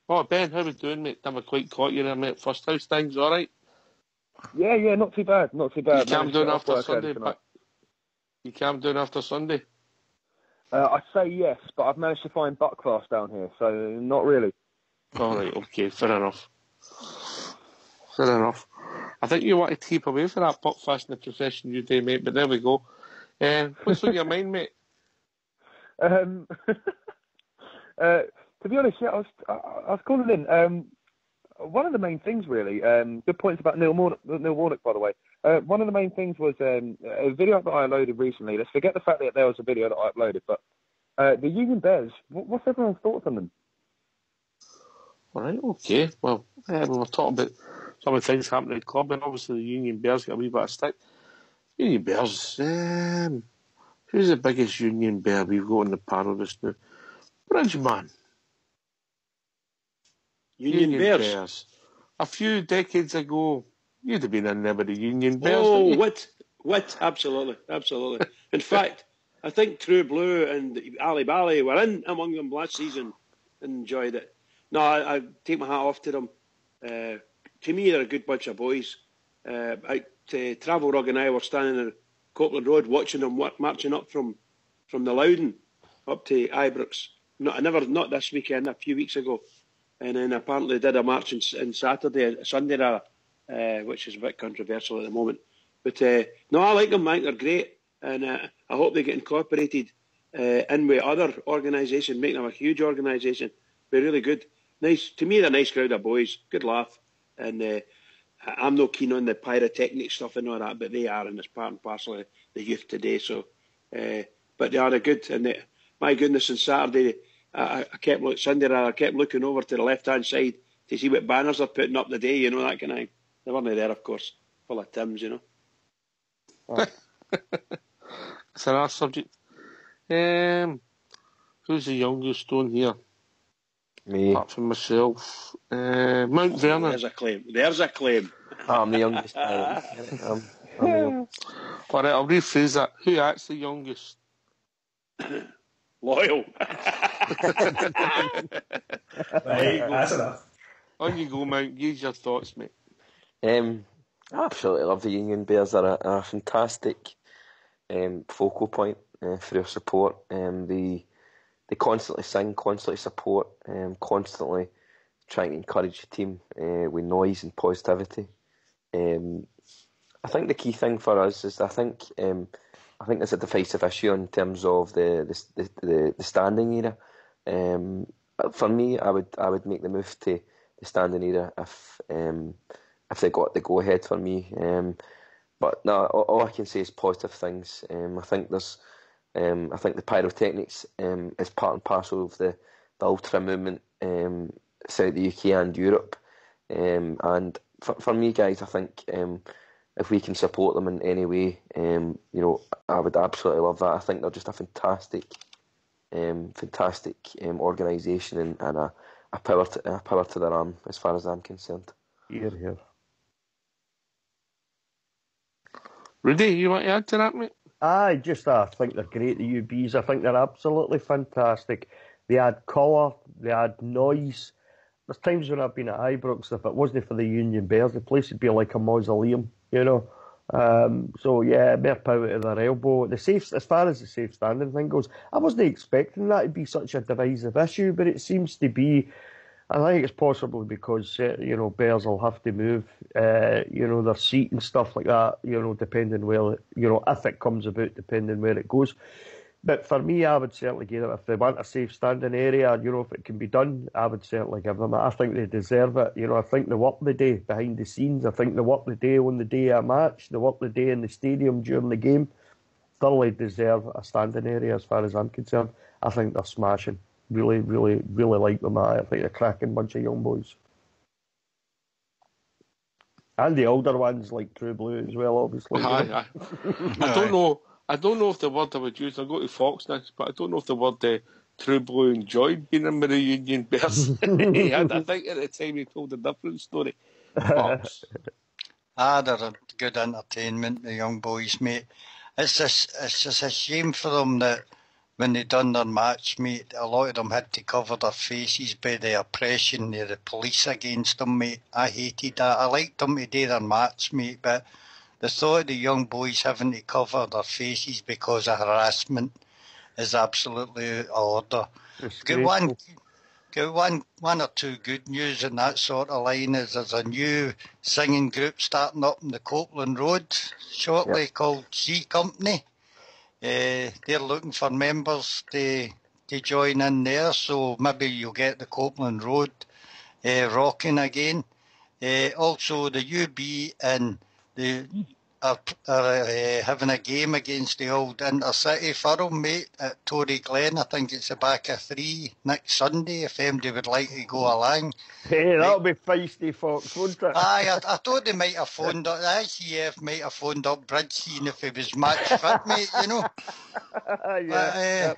Oh, Ben, how we doing, mate? Never quite caught you there, mate. First house things, all right? Yeah, not too bad. You calmed down after Sunday? You calmed down after Sunday? I'd say yes, but I've managed to find Buckfast down here, so not really. All right, okay, fair enough. I think you want to keep away from that Buckfast in the profession you do, mate, but there we go. What's on your mind, mate? To be honest, yeah, I was calling in. One of the main things, really, good points about Neil Warnock, by the way. One of the main things was a video that I uploaded recently. Let's forget the fact that there was a video that I uploaded, but the Union Bears, what's everyone's thoughts on them? All right, okay. Well, we were talking about some of the things happening at the club, and obviously the Union Bears got a wee bit of stick. Union Bears, who's the biggest Union Bear we've got in the panel just now? Bridgeman. Union Bears. A few decades ago, you'd have been in there with the Union Bears. Oh, what? Absolutely. In fact, I think True Blue and Ali Bally were in among them last season and enjoyed it. No, I take my hat off to them. To me, they're a good bunch of boys. Travel Rug and I were standing at Copeland Road watching them marching up from the Loudon up to Ibrox. Not this weekend, a few weeks ago. and then apparently did a march on Sunday rather, which is a bit controversial at the moment. But no, I like them. I think they're great, and I hope they get incorporated in with other organisations, make them a huge organisation. Be really good. Nice to me. They're a nice crowd of boys. Good laugh, and I'm not keen on the pyrotechnic stuff and all that, but they are, and it's part and parcel of the youth today. So, but they are good, and my goodness, on Saturday. I kept looking over to the left-hand side to see what banners they're putting up today, you know, that kind of thing. They weren't there, of course, full of Tims, you know. Oh. It's another subject. Who's the youngest on here? Me. Apart from myself. Mount Vernon. There's a claim. I'm the youngest. I'm the youngest. All right, I'll rephrase that. Who acts the youngest? Loyal. Right, that's enough. On you go, Mount. Use your thoughts, mate. I absolutely love the Union Bears. They're a fantastic focal point for your support. They constantly sing, constantly support, constantly trying to encourage the team with noise and positivity. I think the key thing for us is I think there's a divisive issue in terms of the standing era. For me, I would make the move to the standing era if they got the go ahead for me. But no, all I can say is positive things. I think the pyrotechnics is part and parcel of the ultra movement throughout the UK and Europe. And for me, guys, I think if we can support them in any way, I would absolutely love that. I think they're just a fantastic organisation and a power to their arm as far as I'm concerned. Hear, hear. Rudy, you want to add to that, mate? I think they're great, the UBs. I think they're absolutely fantastic. They add colour, they add noise. There's times when I've been at Ibrox, if it wasn't for the Union Bears, the place would be like a mausoleum, you know. So yeah, more power to their elbow. As far as the safe standing thing goes, I wasn't expecting that to be such a divisive issue, but it seems to be. I think it's possibly because Bears will have to move, their seat and stuff like that, depending where, if it comes about, depending where it goes. But for me, I would certainly give it, if they want a safe standing area, if it can be done, I would certainly give them it. I think they deserve it. I think they work the day behind the scenes. I think they work the day on the day of a match. They work the day in the stadium during the game. Thoroughly deserve a standing area as far as I'm concerned. I think they're smashing. Really, really, really like them. I think they're a cracking bunch of young boys. And the older ones like True Blue as well, obviously. Aye. I don't know if the word I would use, I'll go to Fox next, but I don't know if the word True Blue enjoyed being in with the Union Bears. I think at the time he told a different story. Fox. They're a good entertainment, the young boys, mate. It's just a shame for them that when they done their match, mate, a lot of them had to cover their faces by the oppression of the police against them, mate. I hated that. I liked them to do their match, mate, but the thought of the young boys having to cover their faces because of harassment is absolutely out of order. Got one or two good news in that sort of line is there's a new singing group starting up in the Copeland Road shortly called C Company. They're looking for members to join in there, so maybe you'll get the Copeland Road rocking again. Also, the UB and the are having a game against the old Intercity Firm, mate, at Tory Glen. I think it's a back of 3 next Sunday, if anybody would like to go along. Hey, that'll be feisty, Fox, wouldn't it? Aye, I thought they might have phoned up, the ICF might have phoned up Bridge, seeing if he was match fit, mate, Yeah.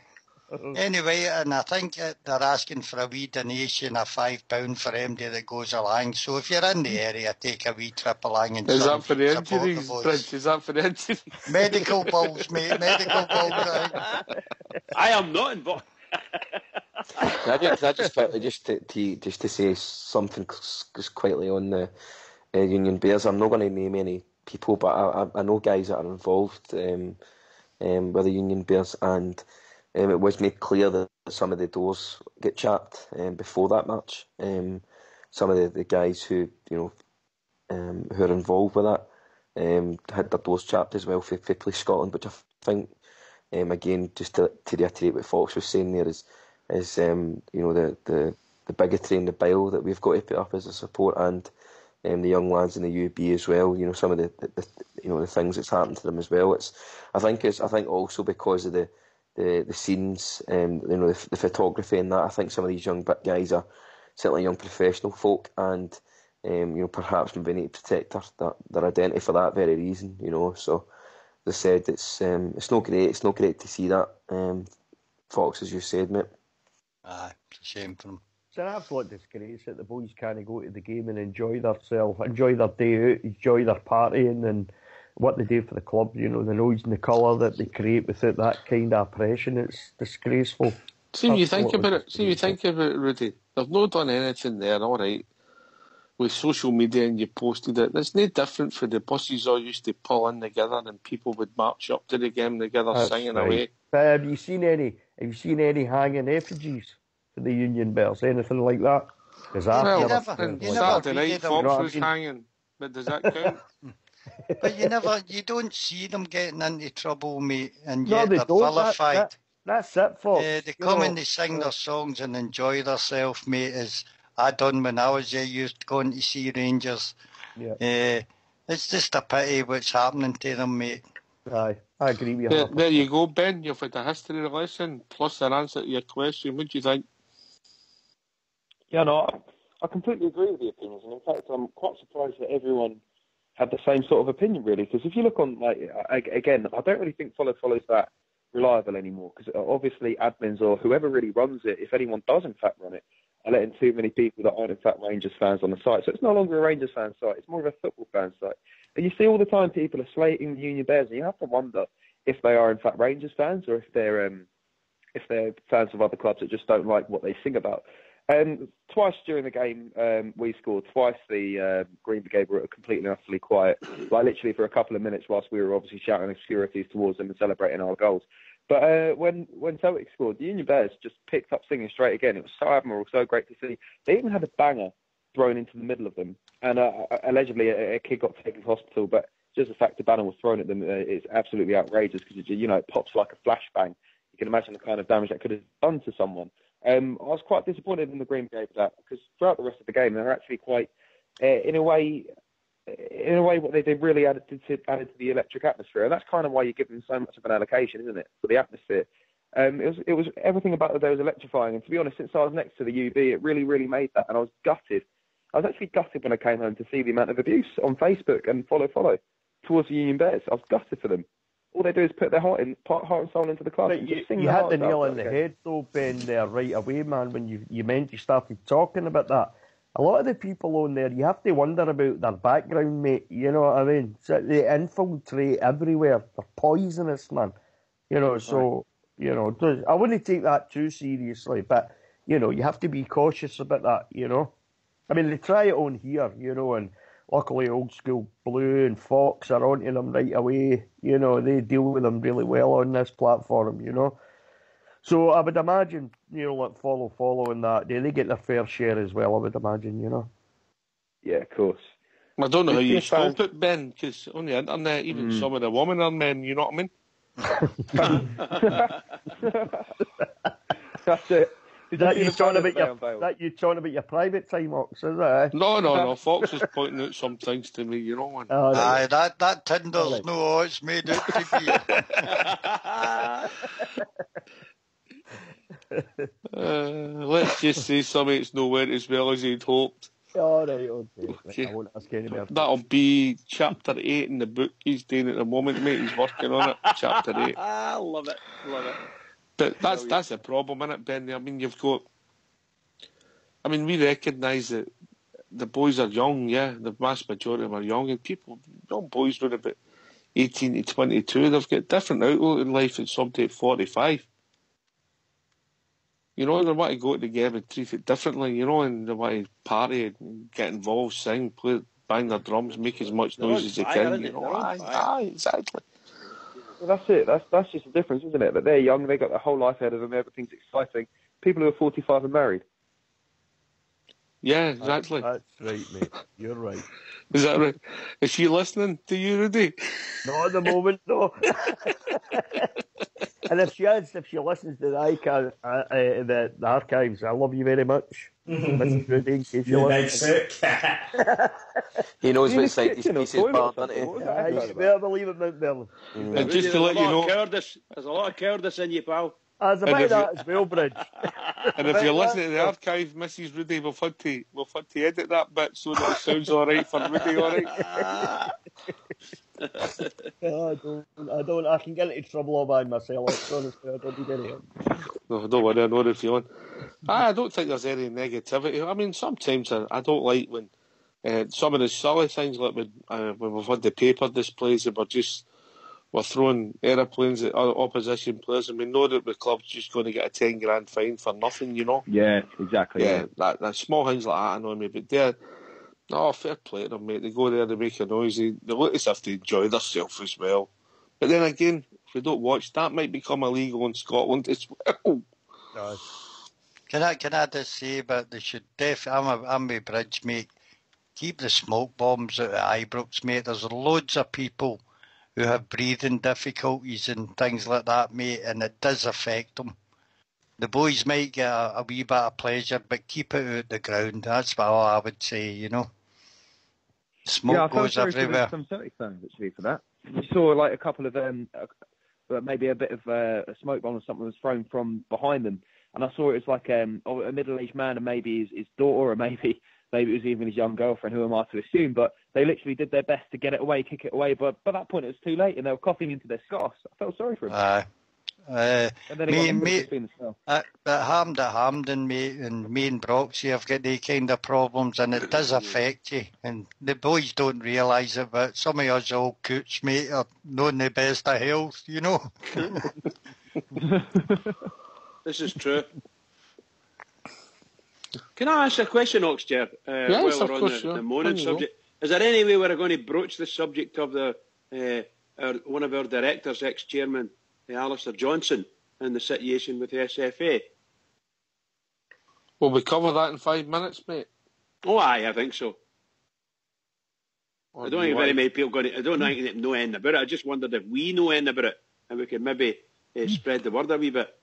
Anyway, and I think they're asking for a wee donation of £5 for anybody that goes along. So if you're in the area, take a wee trip along and Is that for the injuries, Bridge? Is that for the injuries? Medical bills, mate. Medical bills. I am not involved. Can I just quickly just to say something just quickly on the Union Bears. I'm not going to name any people, but I know guys that are involved with the Union Bears, and it was made clear that some of the doors get chapped before that match. Some of the guys who who are involved with that had their doors chapped as well for Police Scotland, which I think, again, just to reiterate what Fox was saying there, is the bigotry and the bile that we've got to put up as a support, and the young lads in the UB as well. Some of the things that's happened to them as well. I think also because of the scenes, the photography and that. I think some of these young guys are certainly young professional folk, and perhaps maybe need to protect their identity for that very reason. So as I said, it's not great. It's not great to see that, Fox, as you said, mate. Aye, it's a shame for them. It's an absolute disgrace that the boys can't go to the game and enjoy themselves, enjoy their day out, enjoy their partying and what they do for the club, the noise and the colour that they create without that kind of oppression. It's disgraceful. See, when you think about it, Rudy, they've not done anything there, all right, with social media, and you posted it. It's no different for the buses all used to pull in together and people would march up to the game together. That's singing right. Away. But have you seen any hanging effigies for the Union Bears, anything like that? Saturday night, Fox was hanging, but does that count? But you don't see them getting into trouble, mate, and yet they're vilified. That's it, Fox. They come and they sing their songs and enjoy themselves, mate, as I done when I was there, used going to see Rangers. Yeah. It's just a pity what's happening to them, mate. Aye, I agree with you. There you go, Ben. You've had a history lesson plus an answer to your question. What do you think? Yeah, no, I completely agree with the opinions, and in fact, I'm quite surprised that everyone had the same sort of opinion, really. Because if you look on, again, I don't really think Follow's that reliable anymore. Because obviously, admins or whoever really runs it, if anyone does in fact run it, are letting too many people that aren't in fact Rangers fans on the site. So it's no longer a Rangers fan site; it's more of a football fan site. And you see all the time people are slating the Union Bears, and you have to wonder if they are in fact Rangers fans or if they're fans of other clubs that just don't like what they sing about. Twice during the game, we scored. Twice the Green Brigade were completely and utterly quiet, literally for a couple of minutes whilst we were obviously shouting obscurities towards them and celebrating our goals. But when Celtic scored, the Union Bears just picked up singing straight again. It was so admirable, so great to see. They even had a banger thrown into the middle of them, and allegedly a kid got taken to hospital, but just the fact the banner was thrown at them is absolutely outrageous because it pops like a flashbang. You can imagine the kind of damage that could have done to someone. I was quite disappointed in the Green Brigade for that because throughout the rest of the game, they were actually quite, in a way, what they did really added to the electric atmosphere, and that's kind of why you give them so much of an allocation, isn't it, for the atmosphere? It was everything about the day was electrifying, and to be honest, since I was next to the UB, it really, really made that, and I was gutted. I was actually gutted when I came home to see the amount of abuse on Facebook and follow towards the Union Bears. I was gutted for them. All they do is put their heart and soul into the club. But you had the nail in the head, though, Ben, there right away, man, when you started talking about that. A lot of the people on there, you have to wonder about their background, mate. You know what I mean? So they infiltrate everywhere. They're poisonous, man. So, I wouldn't take that too seriously, but, you have to be cautious about that, I mean, they try it on here, and luckily Old School Blue and Fox are onto them right away. They deal with them really well on this platform, So I would imagine, like follow and that, they get their fair share as well, I would imagine, Yeah, of course. I don't know how you stop it, Ben, because on the internet, even some of the women are men, you know what I mean? That's it. That you talking about your private time, Ox, is it? No. Fox is pointing out some things to me, you know, man. Aye, that Tinder's no, it's made out to be. Let's just say something that's nowhere as well as he'd hoped. All right, okay. I won't ask any more. That'll be chapter 8 in the book he's doing at the moment, mate. He's working on it. Chapter 8. Love it. But that's the problem, isn't it, Ben? I mean, we recognise that the boys are young, yeah. The vast majority of them are young, and young boys are about 18 to 22. They've got different outlook in life than somebody at 45. They want to go to the game and treat it differently, and they want to party and get involved, sing, play, bang their drums, make as much noise as they can. Aye, exactly. Well, that's it. That's just the difference, isn't it? That they're young, they got their whole life ahead of them, everything's exciting. People who are 45 and married. Yeah, exactly. That's right, mate. You're right. Is that right? Is she listening to you, Rudy? Not at the moment, no. And if she listens to the archives, I love you very much. Mrs. Rudy, in case you're listening. He knows what it's like. These pieces bar, doesn't he? You better believe it, Mount Vernon. And just to let you know, there's a lot of cowardice in you, pal. There's a bit of that as well, Bridge. And if you're listening to the archive, Mrs. Rudy, we've had to edit that bit so that it sounds all right for Rudy, all right? I can get into trouble all by myself. Honestly, I don't need any help. No, don't worry, I know the feeling. I don't think there's any negativity. I mean, sometimes I don't like when some of the silly things, like when we've had the paper displays and we're throwing aeroplanes at other opposition players, and we know that the club's just going to get a 10 grand fine for nothing, you know? Yeah, exactly. Yeah, that small things like that annoy me, but fair play to them, mate. They go there, they make a noise, they look as if they enjoy themselves as well. But then again, if we don't watch, that might become illegal in Scotland as well. Can I just say, but they should I'm with Bridge, mate. Keep the smoke bombs out of Ibrox, mate. There's loads of people who have breathing difficulties and things like that, mate, and it does affect them. The boys might get a wee bit of pleasure, but keep it out the ground. That's all I would say, you know. Smoke goes everywhere. Some Celtic fans, actually, for that. You saw, like, a couple of maybe a bit of a smoke bomb or something was thrown from behind them, and I saw it was like a middle-aged man and maybe his daughter, or maybe it was even his young girlfriend, who am I to assume, but they literally did their best to get it away, kick it away, but by that point it was too late and they were coughing into their scarves. I felt sorry for him. And then but Hampden, mate, and me and Broxy have got these kind of problems, and it does affect you. And the boys don't realise it, but some of us old coots, mate, are not in the best of health, you know. This is true. Can I ask a question, Oxjer, yes, while we're on the moaning subject? Is there any way we're going to broach the subject of one of our directors, ex-chairman, Alistair Johnson, and the situation with the SFA? Will we cover that in 5 minutes, mate? Oh, aye, I think so. I don't think very many people I don't think they know anything about it. I just wondered if we know anything about it, and we could maybe spread the word a wee bit.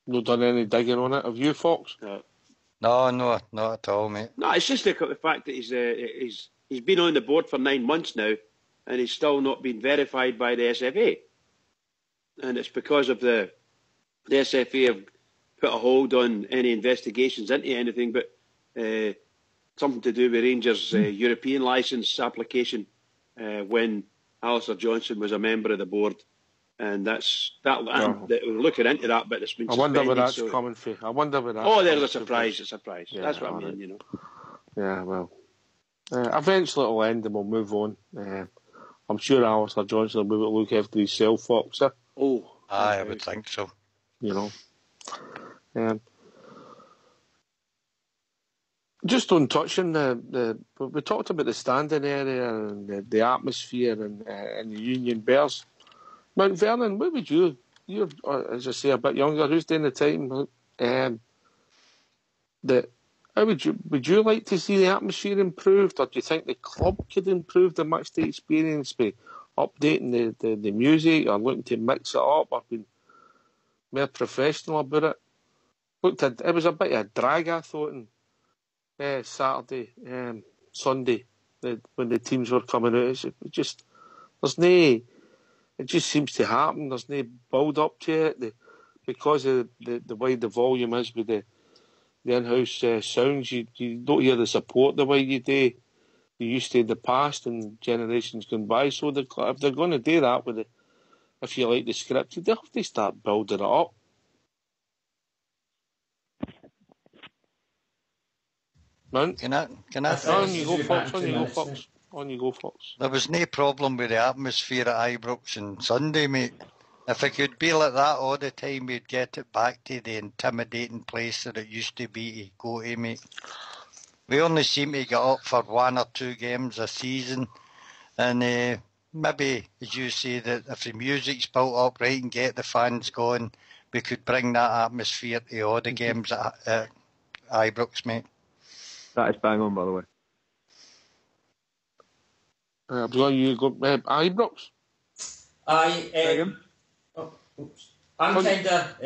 No done any digging on it, have you, Fox? No, not at all, mate. No, it's just the fact that he's been on the board for 9 months now, and he's still not been verified by the SFA. And it's because of the SFA have put a hold on any investigations into anything, but something to do with Rangers' European licence application when Alistair Johnson was a member of the board. And we're looking into that, but it's been suspended. I wonder where that's coming from. There's a surprise. Yeah, that's what I mean, you know. Yeah, well, eventually it'll end and we'll move on. I'm sure Alistair Johnson will look after himself, Fox. I would think so. You know. Just on touching we talked about the standing area and the atmosphere and the Union Bears. Mount Vernon, what would you're, as I say, a bit younger, who's doing the time, how would you like to see the atmosphere improved, or do you think the club could improve the matchday experience by updating the music, or looking to mix it up, or being more professional about it? It was a bit of a drag, I thought, on Saturday, Sunday, when the teams were coming out. It just seems to happen. There's no build up to it because of the way the volume is with the in-house sounds. You don't hear the support the way you used to in the past and generations gone by. So if they're going to do that with if you like the script, they have to start building it up. Man, can I on you go, Fox. There was no problem with the atmosphere at Ibrox on Sunday, mate. If it could be like that all the time, we'd get it back to the intimidating place that it used to be to go to, mate. We only seem to get up for 1 or 2 games a season, and maybe, as you say, that if the music's built up right and get the fans going, we could bring that atmosphere to all the games at Ibrox, mate. That is bang on, by the way. I'm going you go Ibrox. I'm kind of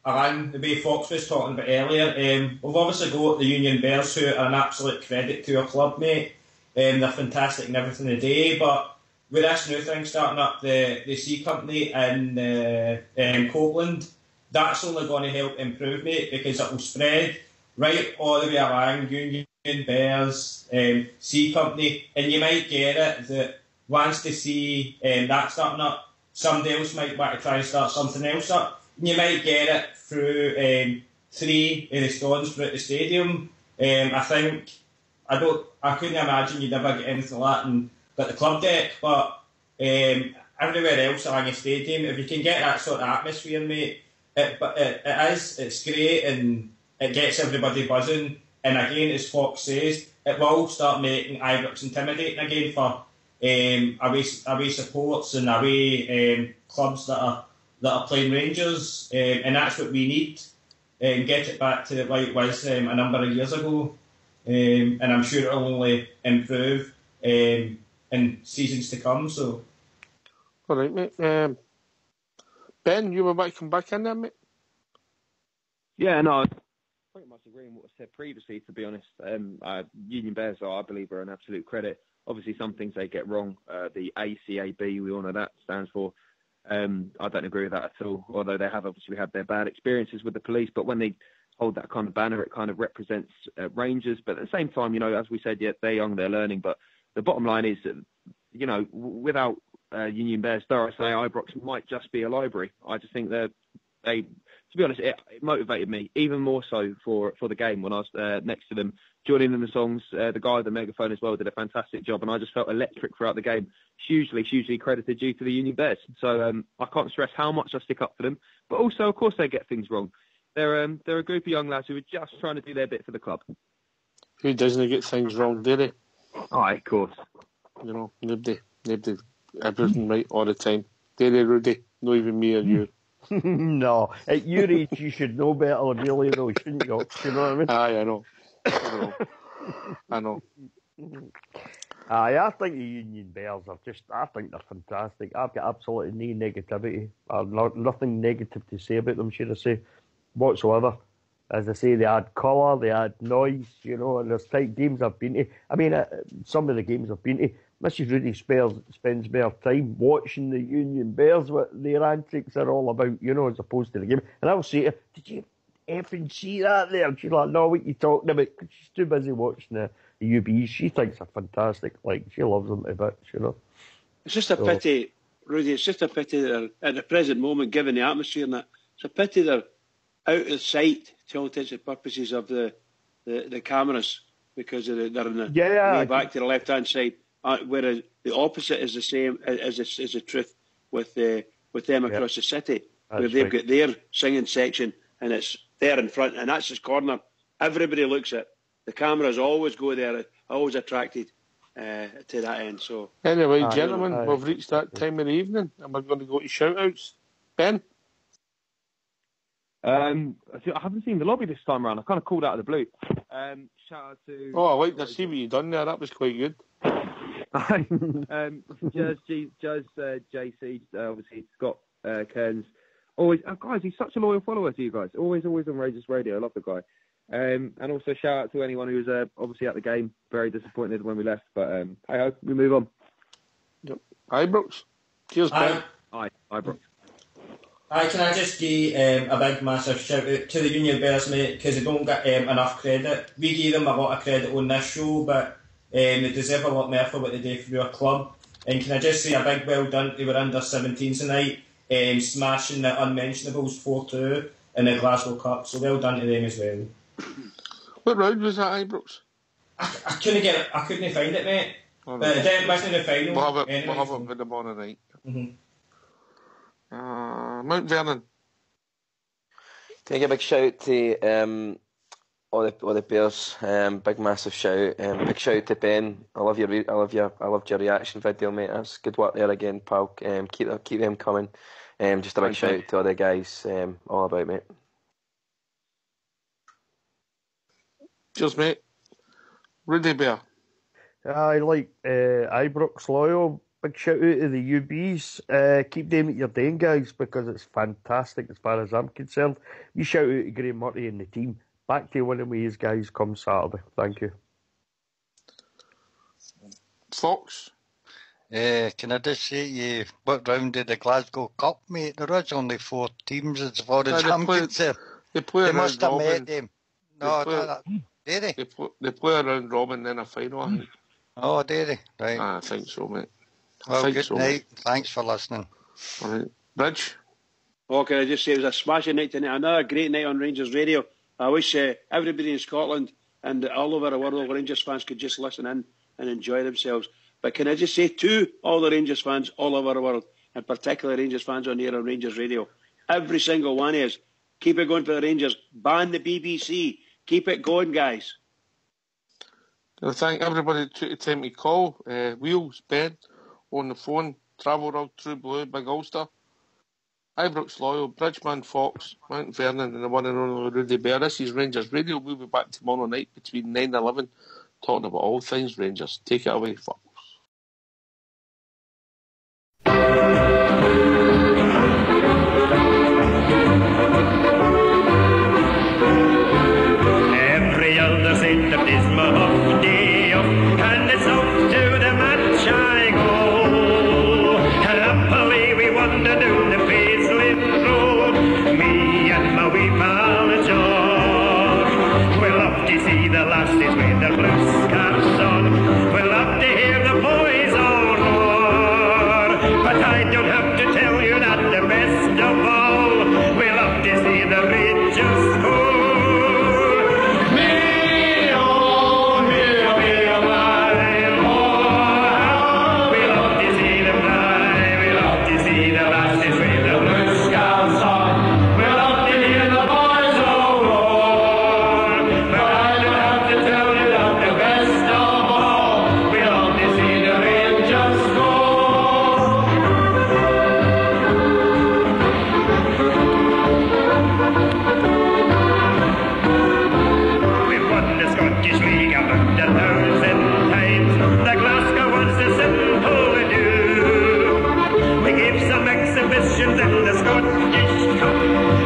along the way Fox was talking about earlier. We've obviously got the Union Bears, who are an absolute credit to our club, mate. They're fantastic and everything today, but with this new thing starting up, the C Company in Copeland, that's only going to help improve, mate, because it will spread right all the way along Union Bears, C Company, and you might get it that once they see that starting up, somebody else might want to try and start something else up. And you might get it through 3 of the stones throughout the stadium. I couldn't imagine you'd ever get anything like that at the club deck, but everywhere else along the stadium, if you can get that sort of atmosphere, mate, it's great and it gets everybody buzzing. And again, as Fox says, it will start making Ibrox intimidating again for away supports and away clubs that are playing Rangers, and that's what we need. Get it back to what it was a number of years ago, and I'm sure it'll only improve in seasons to come. So, all right, mate. Ben, you were about to come back in there, mate. Yeah, no, I pretty much agree with what I said previously, to be honest. Union Bears, I believe, are an absolute credit. Obviously, some things they get wrong. The ACAB, we all know that stands for. I don't agree with that at all, although they have obviously had their bad experiences with the police. But when they hold that kind of banner, it kind of represents Rangers. But at the same time, as we said, they're young, they're learning. But the bottom line is, without Union Bears, dare I say, Ibrox might just be a library. I just think to be honest, it motivated me even more so for the game when I was next to them, joining in the songs. The guy with the megaphone as well did a fantastic job, and I just felt electric throughout the game. Hugely credited due to the Union Bears. So I can't stress how much I stick up for them. But also, of course, they get things wrong. They're a group of young lads who are just trying to do their bit for the club. Who doesn't get things wrong, do they? Aye, of course. Nobody everything right all the time. Do they, Rudy? Not even me or you. No, at your age you should know better, really, though, shouldn't you? You know what I mean? Aye, I know. Aye, I think the Union Bears I think they're fantastic. I've got absolutely no negativity, or nothing negative to say about them, should I say, whatsoever. As I say, they add colour, they add noise, and there's tight games I've been to. I mean, some of the games I've been to, Mrs. Rudy spends more time watching the Union Bears, what their antics are all about, as opposed to the game. And I'll say to her, did you effing see that there? And she's like, no, what are you talking about? Because she's too busy watching the UBEs. She thinks they're fantastic. She loves them to bits, It's just a pity, Rudy, it's just a pity that at the present moment, given the atmosphere and that, it's a pity they're out of sight, to all intents and purposes, of the cameras, because they're in the way back to the left-hand side. Whereas the opposite is the same as the truth with them across the city, where they've got their singing section and it's there in front, and that's his corner. Everybody looks at the cameras. Always go there. Always attracted to that end. So anyway, gentlemen, we've reached that time of the evening, and we're going to go to shout-outs. Ben. I haven't seen the lobby this time around. I kind of called out of the blue. Shout out to. Oh, I like to see what you've done there. That was quite good. Jazz, JC, obviously Scott Kearns. Always, guys, he's such a loyal follower to you guys. Always on Rangers Radio. I love the guy. And also shout out to anyone who was obviously at the game. Very disappointed when we left, but hey, we move on. Yep. Ibrox. Cheers, Ben. Aye, Ibrox. Can I just give a big massive shout out to the Union Bears, mate, because they don't get enough credit. We gave them a lot of credit on this show, but they deserve a lot more for what they do for our club. And can I just say a big well done to our under-17s tonight, smashing the Unmentionables 4-2 in the Glasgow Cup, so well done to them as well. What round was that, Ibrox? I couldn't find it, mate. Right. But it wasn't in the final. We'll have it with them on tonight. Mount Vernon. Can I give a big shout out to all the Bears. Big massive shout. Big shout out to Ben. I loved your reaction video, mate. That's good work there again, pal. Keep them coming. Just a big shout out to all the guys. All about, mate. Cheers, mate. Rudy Bear. I like Ibrox Loyal. Big shout out to the UBs. Keep doing what you're doing, guys, because it's fantastic as far as I'm concerned. You shout out to Graham Murray and the team. Back to winning with these guys come Saturday. Thank you. Fox? Can I just say to you, what round did the Glasgow Cup, mate? There was only 4 teams as far as I'm concerned. They must have met them. No, did they? They play a round robin, then a final, I think. Oh, did they? Right. I think so, mate. Well, good night. Mate. Thanks for listening. All right. Rich? Oh, can I just say it was a smashing night tonight. Another great night on Rangers Radio. I wish everybody in Scotland and all over the world, Rangers fans, could just listen in and enjoy themselves. But can I just say to all the Rangers fans all over the world, and particularly Rangers fans on here on Rangers Radio, every single one is, keep it going for the Rangers. Ban the BBC. Keep it going, guys. I thank everybody took the time to call. Wheels, Ben, on the phone, Travel Road, True Blue, Big Ulster, Ibrox Loyal, Bridgeman Fox, Mount Vernon, and the one and only Rudy Bear. This is Rangers Radio. We'll be back tomorrow night between 9 and 11, talking about all things Rangers. Take it away, Fox. Every other Saturday is my off day off, and it's off to the match I go. Happily we wander down the Paisley Road, me and my wee pal George. We love to see the lasses with their blue scarves on. We love to hear the boys all roar. But I don't have to tell you that the best of all, we love to see the Rangers score. In the Scottish Cup.